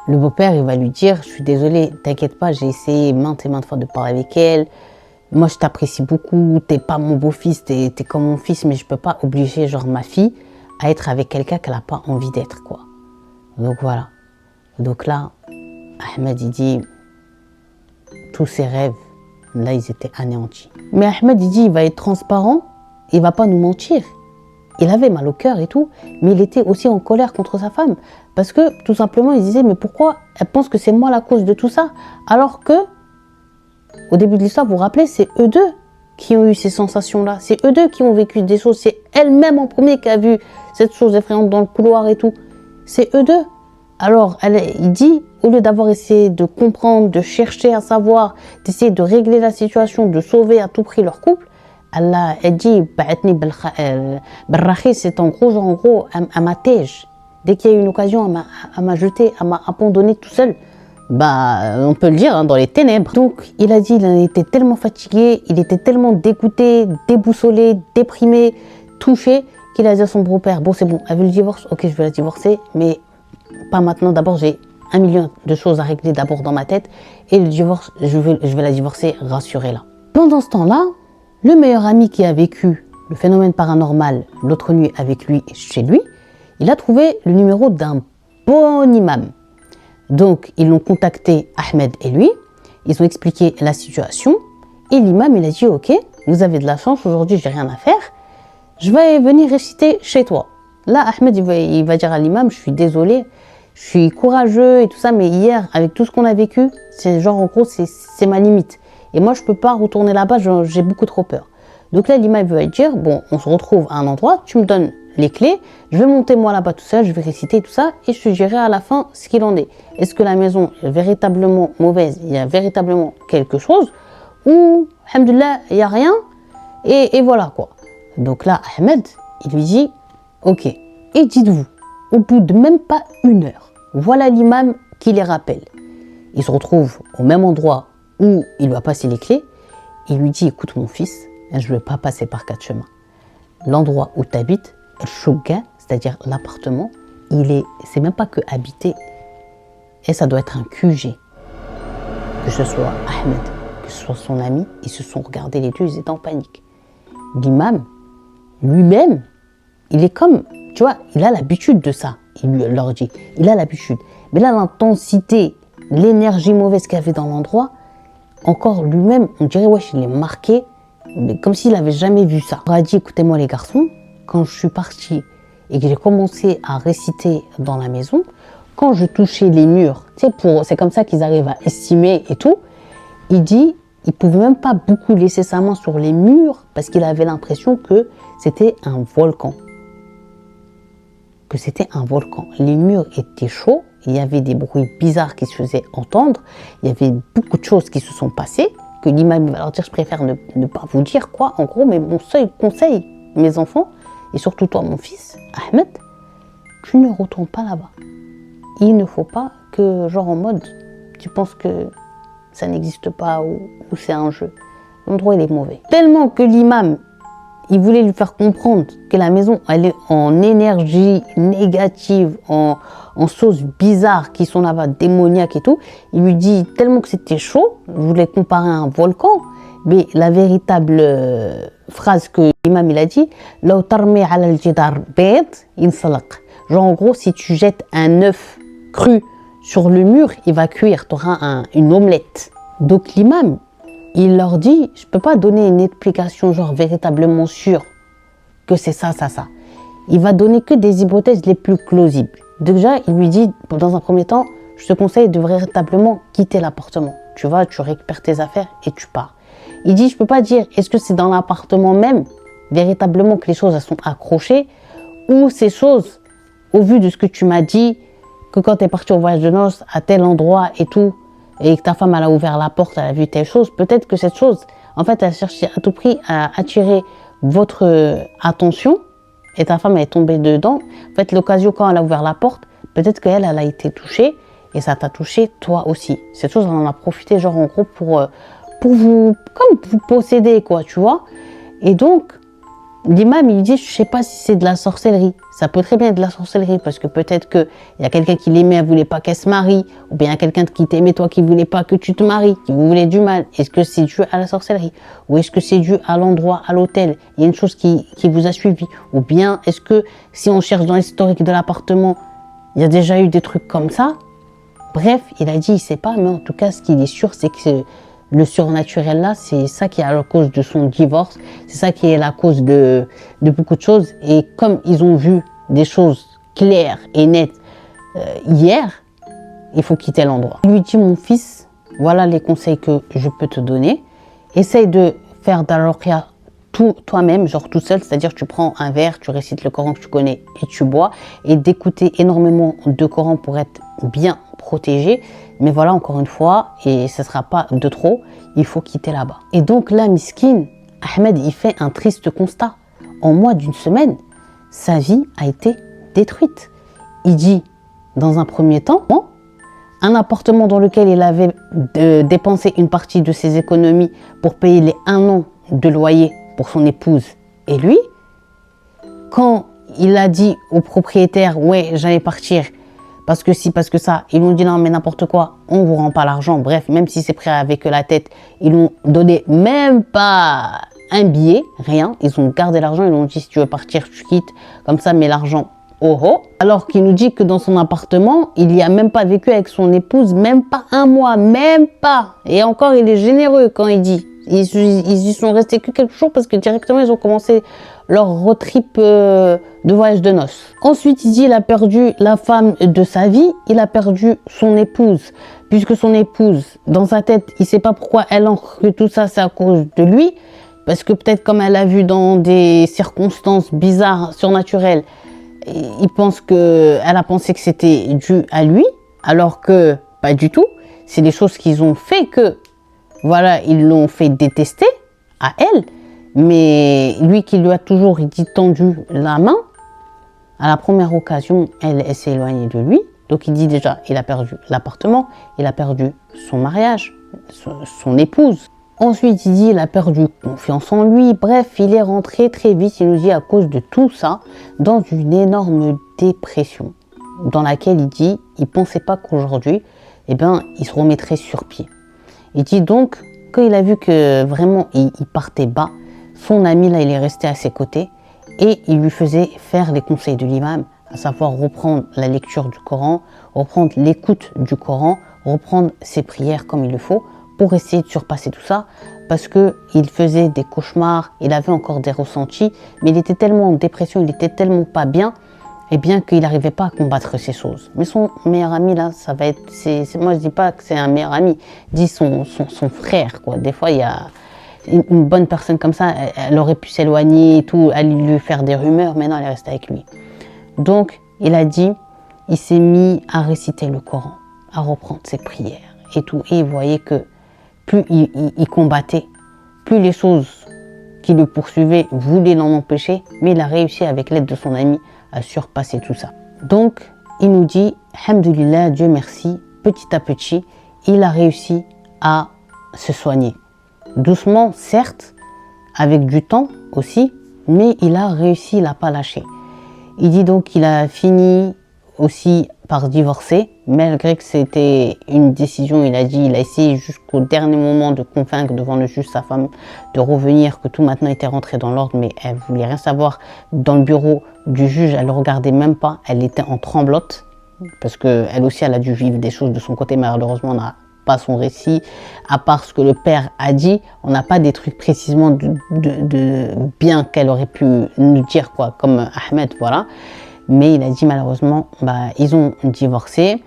Le beau-père, il va lui dire, je suis désolé, t'inquiète pas, j'ai essayé maintes et maintes fois de parler avec elle. Moi, je t'apprécie beaucoup, t'es pas mon beau-fils, t'es comme mon fils, mais je peux pas obliger genre ma fille à être avec quelqu'un qu'elle n'a pas envie d'être, quoi. Donc voilà. Donc là, Ahmed, il dit, tous ses rêves, là, ils étaient anéantis. Mais Ahmed, il dit, il va être transparent, il va pas nous mentir. il avait mal au cœur et tout, mais il était aussi en colère contre sa femme. Parce que, tout simplement, il disait, mais pourquoi elle pense que c'est moi la cause de tout ça? Alors que, au début de l'histoire, vous vous rappelez, c'est eux deux qui ont eu ces sensations-là. C'est eux deux qui ont vécu des choses. C'est elle-même en premier qui a vu cette chose effrayante dans le couloir et tout. C'est eux deux. Alors, il dit, au lieu d'avoir essayé de comprendre, de chercher à savoir, d'essayer de régler la situation, de sauver à tout prix leur couple, elle dit, c'est en gros, à ma tège. Dès qu'il y a eu une occasion, à m'a jeté, à m'a abandonné tout seul. Bah, on peut le dire, hein, dans les ténèbres. Donc, il a dit, il était tellement fatigué, il était tellement dégoûté, déboussolé, déprimé, touché, qu'il a dit à son beau-père, bon, c'est bon, elle veut le divorce, ok, je vais la divorcer, mais pas maintenant. D'abord, j'ai 1 million de choses à régler d'abord dans ma tête, et le divorce, je vais la divorcer, rassurez-la. Pendant ce temps-là, le meilleur ami qui a vécu le phénomène paranormal l'autre nuit avec lui et chez lui, il a trouvé le numéro d'un bon imam. Donc, ils l'ont contacté, Ahmed et lui, ils ont expliqué la situation, et l'imam, il a dit, ok, vous avez de la chance, aujourd'hui, j'ai rien à faire, je vais venir réciter chez toi. Là, Ahmed, il va dire à l'imam, je suis désolé, je suis courageux et tout ça, mais hier, avec tout ce qu'on a vécu, c'est genre, en gros, c'est ma limite. Et moi, je peux pas retourner là-bas, j'ai beaucoup trop peur. Donc là, l'imam va dire, bon, on se retrouve à un endroit, tu me donnes les clés, je vais monter moi là-bas tout seul, je vais réciter tout ça, et je te dirai à la fin ce qu'il en est. Est-ce que la maison est véritablement mauvaise, il y a véritablement quelque chose, ou, alhamdoulilah, il n'y a rien, et voilà quoi. Donc là, Ahmed, il lui dit, ok, et dites-vous, au bout de même pas 1 heure, voilà l'imam qui les rappelle. Il se retrouve au même endroit où il va passer les clés. Il lui dit, écoute mon fils, je ne vais pas passer par 4 chemins. L'endroit où tu habites, le Shouga, c'est-à-dire l'appartement, c'est même pas que habité, et ça doit être un QG. Que ce soit Ahmed, que ce soit son ami, ils se sont regardés les deux, ils étaient en panique. L'imam, lui-même, il est comme, tu vois, il a l'habitude de ça, il leur dit, il a l'habitude. Mais là, l'intensité, l'énergie mauvaise qu'il y avait dans l'endroit, encore lui-même, on dirait, wesh, il est marqué, mais comme s'il n'avait jamais vu ça. Il a dit, écoutez-moi les garçons, quand je suis partie et que j'ai commencé à réciter dans la maison, quand je touchais les murs, c'est comme ça qu'ils arrivent à estimer et tout, il dit, il ne pouvait même pas beaucoup laisser sa main sur les murs parce qu'il avait l'impression que c'était un volcan. Que c'était un volcan. Les murs étaient chauds, il y avait des bruits bizarres qui se faisaient entendre, il y avait beaucoup de choses qui se sont passées, que l'imam va leur dire, je préfère ne pas vous dire quoi, en gros, mais mon seul conseil, mes enfants, et surtout toi, mon fils, Ahmed, tu ne retournes pas là-bas. Il ne faut pas que, genre en mode, tu penses que ça n'existe pas ou c'est un jeu. L'endroit, il est mauvais. Tellement que l'imam, il voulait lui faire comprendre que la maison, elle est en énergie négative, en choses bizarres qui sont là-bas, démoniaques et tout. Il lui dit tellement que c'était chaud, je voulais comparer à un volcan, mais la véritable phrase que l'imam il a dit, genre en gros, si tu jettes un œuf cru sur le mur, il va cuire, tu auras une omelette. Donc l'imam, il leur dit, je ne peux pas donner une explication genre véritablement sûre que c'est ça, ça, ça. Il va donner que des hypothèses les plus plausibles. Déjà, il lui dit, dans un premier temps, je te conseille de véritablement quitter l'appartement. Tu vas, tu récupères tes affaires et tu pars. Il dit, je ne peux pas dire, est-ce que c'est dans l'appartement même, véritablement que les choses elles sont accrochées, ou ces choses, au vu de ce que tu m'as dit, que quand tu es parti au voyage de noces, à tel endroit et tout, et que ta femme elle a ouvert la porte, elle a vu telle chose, peut-être que cette chose, en fait, elle cherchait à tout prix à attirer votre attention, et ta femme elle est tombée dedans. En fait, l'occasion, quand elle a ouvert la porte, peut-être qu'elle, elle a été touchée, et ça t'a touché toi aussi. Cette chose, elle en a profité, genre en gros, pour vous, comme vous posséder, quoi, tu vois. Et donc, l'imam, il dit, je sais pas si c'est de la sorcellerie. Ça peut très bien être de la sorcellerie, parce que peut-être qu'il y a quelqu'un qui l'aimait, elle voulait pas qu'elle se marie, ou bien il y a quelqu'un qui t'aimait, toi, qui voulait pas que tu te maries, qui vous voulait du mal. Est-ce que c'est dû à la sorcellerie? Ou est-ce que c'est dû à l'endroit, à l'hôtel? Il y a une chose qui vous a suivi. Ou bien, est-ce que si on cherche dans l'historique de l'appartement, il y a déjà eu des trucs comme ça? Bref, il a dit, il sait pas, mais en tout cas, ce qu'il est sûr, c'est que le surnaturel là, c'est ça qui est la cause de son divorce, c'est ça qui est la cause de beaucoup de choses. Et comme ils ont vu des choses claires et nettes hier, il faut quitter l'endroit. Il lui dit, mon fils, voilà les conseils que je peux te donner. Essaye de faire de la ruqya tout toi-même, genre tout seul, c'est-à-dire tu prends un verre, tu récites le Coran que tu connais et tu bois, et d'écouter énormément de Coran pour être bien protégé. Mais voilà, encore une fois, et ce ne sera pas de trop, il faut quitter là-bas. Et donc là, miskin, Ahmed, il fait un triste constat. En moins d'une semaine, sa vie a été détruite. Il dit, dans un premier temps, un appartement dans lequel il avait dépensé une partie de ses économies pour payer les 1 an de loyer pour son épouse et lui, quand il a dit au propriétaire, ouais, j'allais partir, parce que si, parce que ça, ils lui ont dit non, mais n'importe quoi, on vous rend pas l'argent. Bref, même si c'est prêt avec la tête, ils n'ont donné même pas un billet, rien. Ils ont gardé l'argent, ils lui ont dit si tu veux partir, tu quittes, comme ça, mais l'argent, oh oh. Alors qu'il nous dit que dans son appartement, il n'y a même pas vécu avec son épouse, même pas 1 mois, même pas. Et encore, il est généreux quand il dit. Ils y sont restés que quelques jours parce que directement, ils ont commencé leur road trip de voyage de noces. Ensuite, il dit il a perdu la femme de sa vie, il a perdu son épouse. Puisque son épouse, dans sa tête, il ne sait pas pourquoi elle encre que tout ça, c'est à cause de lui. Parce que peut-être comme elle a vu dans des circonstances bizarres, surnaturelles, il pense elle a pensé que c'était dû à lui, alors que pas du tout. C'est des choses qu'ils ont fait que, voilà, ils l'ont fait détester à elle. Mais lui qui lui a toujours dit tendu la main, à la première occasion, elle s'est éloignée de lui. Donc il dit déjà, il a perdu l'appartement, il a perdu son mariage, son épouse. Ensuite, il dit il a perdu confiance en lui. Bref, il est rentré très vite, il nous dit à cause de tout ça, dans une énorme dépression. Dans laquelle il dit, il ne pensait pas qu'aujourd'hui, eh ben, il se remettrait sur pied. Il dit donc, quand il a vu que vraiment il partait bas, son ami là, il est resté à ses côtés et il lui faisait faire les conseils de l'imam, à savoir reprendre la lecture du Coran, reprendre l'écoute du Coran, reprendre ses prières comme il le faut pour essayer de surpasser tout ça parce qu'il faisait des cauchemars, il avait encore des ressentis, mais il était tellement en dépression, il était tellement pas bien, et bien qu'il n'arrivait pas à combattre ces choses. Mais son meilleur ami là, ça va être, moi je dis pas que c'est un meilleur ami, je dis son frère quoi. Des fois il y a une bonne personne comme ça, elle aurait pu s'éloigner et tout, aller lui faire des rumeurs, mais non, elle est restée avec lui. Donc, il a dit, il s'est mis à réciter le Coran, à reprendre ses prières et tout. Et il voyait que plus il combattait, plus les choses qui le poursuivaient voulaient l'en empêcher, mais il a réussi avec l'aide de son ami à surpasser tout ça. Donc, il nous dit, alhamdoulilah, Dieu merci, petit à petit, il a réussi à se soigner. Doucement, certes, avec du temps aussi, mais il a réussi, il n'a pas lâché. Il dit donc qu'il a fini aussi par divorcer, malgré que c'était une décision, il a dit, il a essayé jusqu'au dernier moment de convaincre devant le juge sa femme de revenir, que tout maintenant était rentré dans l'ordre, mais elle voulait rien savoir. Dans le bureau du juge, elle ne regardait même pas, elle était en tremblote, parce qu'elle aussi, elle a dû vivre des choses de son côté, malheureusement, on n'a pas son récit, à part ce que le père a dit, on n'a pas des trucs précisément de bien qu'elle aurait pu nous dire, quoi, comme Ahmed, voilà. Mais il a dit malheureusement, ils ont divorcé.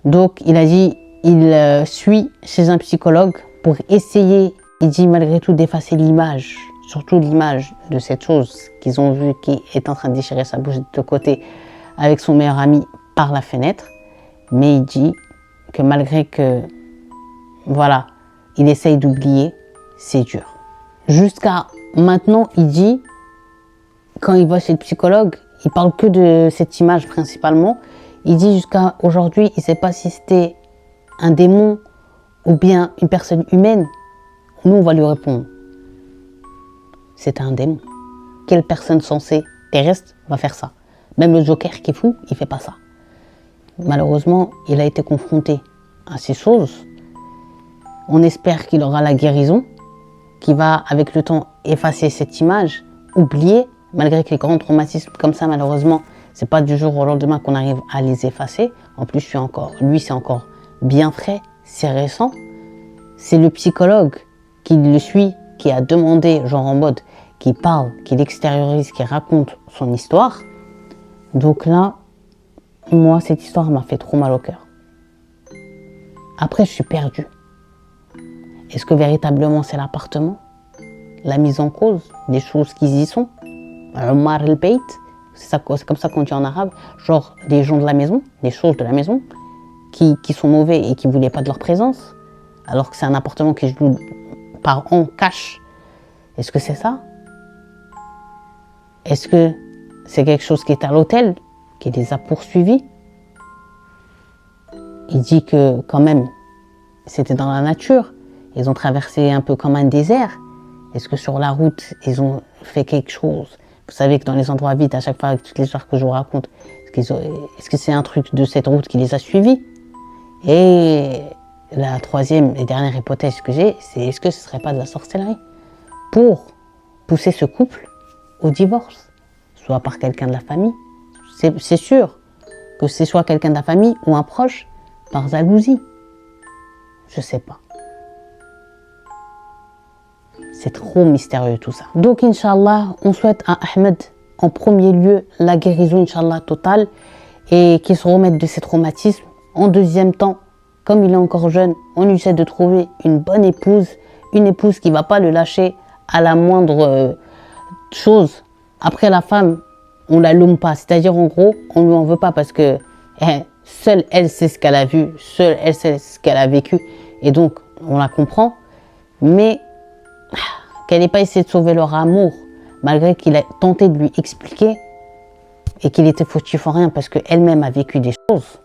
Donc il a dit, il suit chez un psychologue pour essayer, il dit malgré tout d'effacer l'image, surtout l'image de cette chose qu'ils ont vue qui est en train de déchirer sa bouche de côté avec son meilleur ami par la fenêtre. Mais il dit que malgré que, voilà, il essaye d'oublier, c'est dur. Jusqu'à maintenant, il dit, quand il va chez le psychologue, il parle que de cette image principalement. Il dit jusqu'à aujourd'hui, il ne sait pas si c'était un démon ou bien une personne humaine. Nous, on va lui répondre, c'est un démon. Quelle personne censée terrestre va faire ça? Même le Joker qui est fou, il ne fait pas ça. Malheureusement, il a été confronté à ces choses. On espère qu'il aura la guérison, qui va avec le temps effacer cette image, oublier, malgré que les grands traumatismes comme ça, malheureusement, c'est pas du jour au lendemain qu'on arrive à les effacer. En plus, lui, c'est encore bien frais, c'est récent. c'est le psychologue qui le suit, qui a demandé, genre en mode, qui parle, qui l'extériorise, qui raconte son histoire. Donc là, moi, cette histoire m'a fait trop mal au cœur. Après, je suis perdue. Est-ce que véritablement c'est l'appartement? La mise en cause des choses qui y sont? Umar al-Bayt, c'est comme ça qu'on dit en arabe, genre des gens de la maison, des choses de la maison, qui sont mauvais et qui ne voulaient pas de leur présence, alors que c'est un appartement qui se loue par an cash. Est-ce que c'est ça? Est-ce que c'est quelque chose qui est à l'hôtel, qui les a poursuivis? Il dit que quand même, c'était dans la nature. Ils ont traversé un peu comme un désert. Est-ce que sur la route, ils ont fait quelque chose? Vous savez que dans les endroits vides, à chaque fois, avec toutes les histoires que je vous raconte, est-ce que c'est un truc de cette route qui les a suivis? Et la troisième et dernière hypothèse que j'ai, c'est est-ce que ce ne serait pas de la sorcellerie pour pousser ce couple au divorce, soit par quelqu'un de la famille? C'est sûr que c'est soit quelqu'un de la famille ou un proche, par jalousie. Je sais pas. C'est trop mystérieux tout ça. Donc, Inch'Allah, on souhaite à Ahmed, en premier lieu, la guérison, Inch'Allah, totale, et qu'il se remette de ses traumatismes. En deuxième temps, comme il est encore jeune, on lui essaie de trouver une bonne épouse, une épouse qui ne va pas le lâcher à la moindre chose. Après, la femme, on la loue pas. C'est-à-dire, en gros, on ne lui en veut pas parce que seule elle sait ce qu'elle a vu, seule elle sait ce qu'elle a vécu. Et donc, on la comprend. Mais qu'elle n'ait pas essayé de sauver leur amour, malgré qu'il a tenté de lui expliquer et qu'il était fautif en rien parce qu'elle-même a vécu des choses.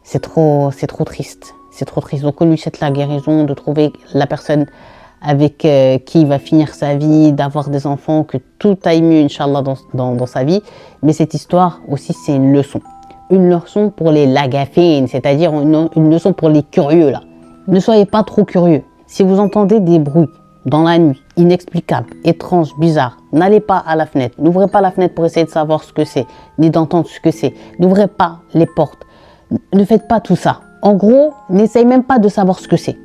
C'est trop triste. C'est trop triste. Donc, on lui souhaite la guérison, de trouver la personne avec qui il va finir sa vie, d'avoir des enfants, que tout aille mieux, Inch'Allah, dans sa vie. Mais cette histoire aussi, c'est une leçon. Une leçon pour les lagafines, c'est-à-dire une leçon pour les curieux, là. Ne soyez pas trop curieux. Si vous entendez des bruits dans la nuit, inexplicables, étranges, bizarres, n'allez pas à la fenêtre. N'ouvrez pas la fenêtre pour essayer de savoir ce que c'est, ni d'entendre ce que c'est. N'ouvrez pas les portes. Ne faites pas tout ça. En gros, n'essayez même pas de savoir ce que c'est.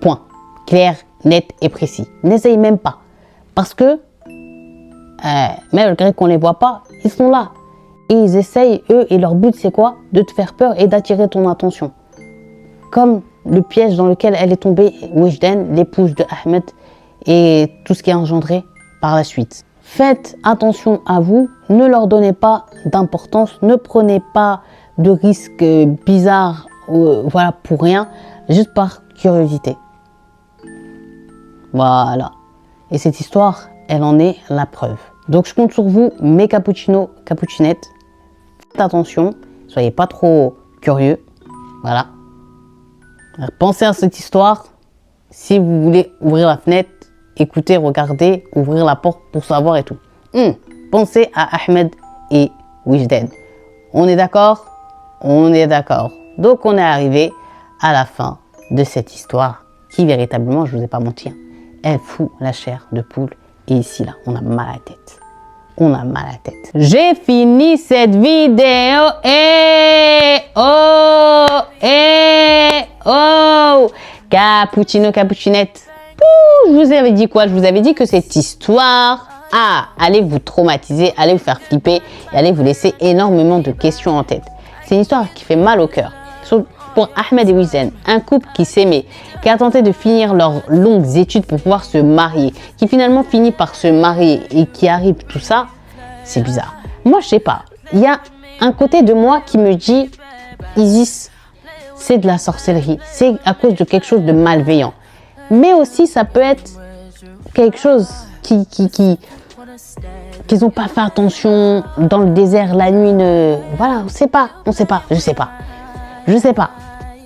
Point. Clair, net et précis. N'essayez même pas. Parce que, malgré qu'on ne les voit pas, ils sont là. Et ils essayent, eux, et leur but, c'est quoi? De te faire peur et d'attirer ton attention. Comme le piège dans lequel elle est tombée, Wijden, l'épouse de Ahmed, et tout ce qui est engendré par la suite. Faites attention à vous, ne leur donnez pas d'importance, ne prenez pas de risques bizarres, voilà, pour rien, juste par curiosité. Voilà. Et cette histoire, elle en est la preuve. Donc je compte sur vous, mes cappuccinos, cappuccinettes. Faites attention, soyez pas trop curieux. Voilà. Alors, pensez à cette histoire. Si vous voulez ouvrir la fenêtre, écoutez, regardez, ouvrir la porte pour savoir et tout. Pensez à Ahmed et Wijden. On est d'accord? On est d'accord. Donc on est arrivé à la fin de cette histoire qui véritablement, je ne vous ai pas menti, elle fout la chair de poule. Et ici, là, on a mal à la tête. On a mal à la tête. J'ai fini cette vidéo. Cappuccino, cappuccinette. Je vous avais dit quoi? Je vous avais dit que cette histoire allait vous traumatiser, allait vous faire flipper et allait vous laisser énormément de questions en tête. C'est une histoire qui fait mal au cœur. Pour Ahmed et Wijden, un couple qui s'aimait, qui a tenté de finir leurs longues études pour pouvoir se marier, qui finalement finit par se marier et qui arrive tout ça, c'est bizarre. Moi, je sais pas. Il y a un côté de moi qui me dit, Isis, c'est de la sorcellerie. C'est à cause de quelque chose de malveillant. Mais aussi, ça peut être quelque chose qu'ils n'ont pas fait attention dans le désert la nuit. Voilà, on sait pas, je sais pas. Je sais pas.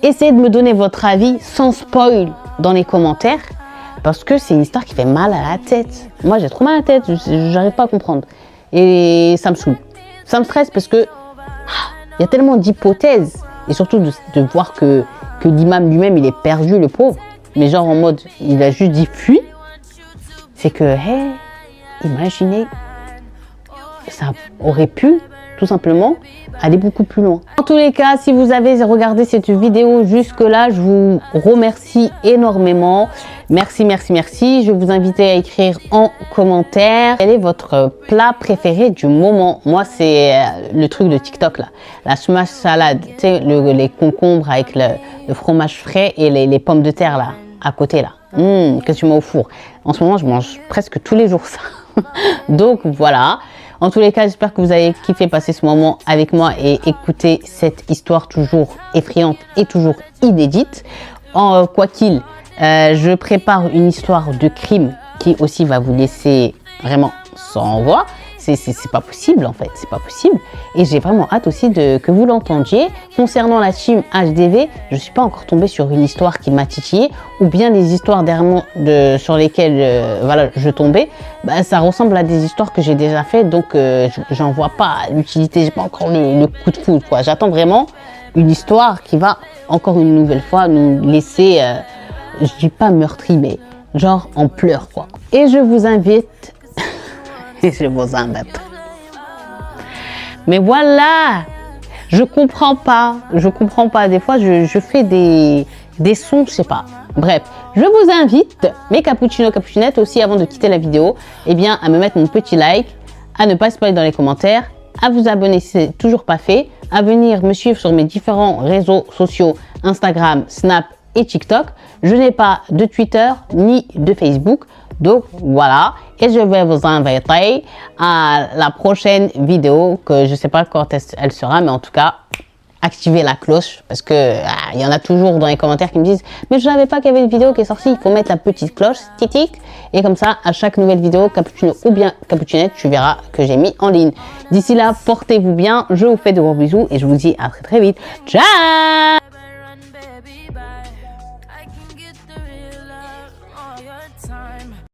Essayez de me donner votre avis sans spoil dans les commentaires parce que c'est une histoire qui fait mal à la tête. Moi, j'ai trop mal à la tête, j'arrive pas à comprendre. Et ça me saoule. Ça me stresse parce que il y a tellement d'hypothèses et surtout de voir que l'imam lui-même, il est perdu, le pauvre. Mais genre en mode, il a juste dit fuis. C'est que, imaginez, ça aurait pu tout simplement aller beaucoup plus loin. En tous les cas, si vous avez regardé cette vidéo jusque-là, je vous remercie énormément. Merci, merci, merci. Je vais vous inviter à écrire en commentaire quel est votre plat préféré du moment. Moi, c'est le truc de TikTok là, la smash salade, tu sais, les concombres avec le fromage frais et les pommes de terre là, à côté là. Que tu mets au four. En ce moment, je mange presque tous les jours ça. Donc voilà. En tous les cas, j'espère que vous avez kiffé passer ce moment avec moi et écouter cette histoire toujours effrayante et toujours inédite. Quoi qu'il, je prépare une histoire de crime qui aussi va vous laisser vraiment sans voix. C'est pas possible en fait, c'est pas possible. Et j'ai vraiment hâte aussi que vous l'entendiez. Concernant la team HDV, je suis pas encore tombée sur une histoire qui m'a titillé ou bien les histoires dernièrement sur lesquelles voilà, je tombais. Bah, ça ressemble à des histoires que j'ai déjà fait, donc j'en vois pas l'utilité. J'ai pas encore le coup de foudre quoi. J'attends vraiment une histoire qui va encore une nouvelle fois nous laisser, je dis pas meurtri, mais genre en pleurs quoi. Et je vous invite. Je vous embête. Mais voilà, je comprends pas. Des fois, je fais des sons, je sais pas. Bref, je vous invite, mes cappuccinos, cappuccinettes aussi, avant de quitter la vidéo, eh bien, à me mettre mon petit like, à ne pas spoiler dans les commentaires, à vous abonner si c'est toujours pas fait, à venir me suivre sur mes différents réseaux sociaux, Instagram, Snap et TikTok. Je n'ai pas de Twitter ni de Facebook. Donc voilà, et je vais vous inviter à la prochaine vidéo que je ne sais pas quand elle sera, mais en tout cas, activez la cloche parce que il y en a toujours dans les commentaires qui me disent mais je ne savais pas qu'il y avait une vidéo qui est sortie. Il faut mettre la petite cloche, tic, et comme ça, à chaque nouvelle vidéo, cappuccino ou bien cappuccinette, tu verras que j'ai mis en ligne. D'ici là, portez-vous bien, je vous fais de gros bisous et je vous dis à très très vite. Ciao!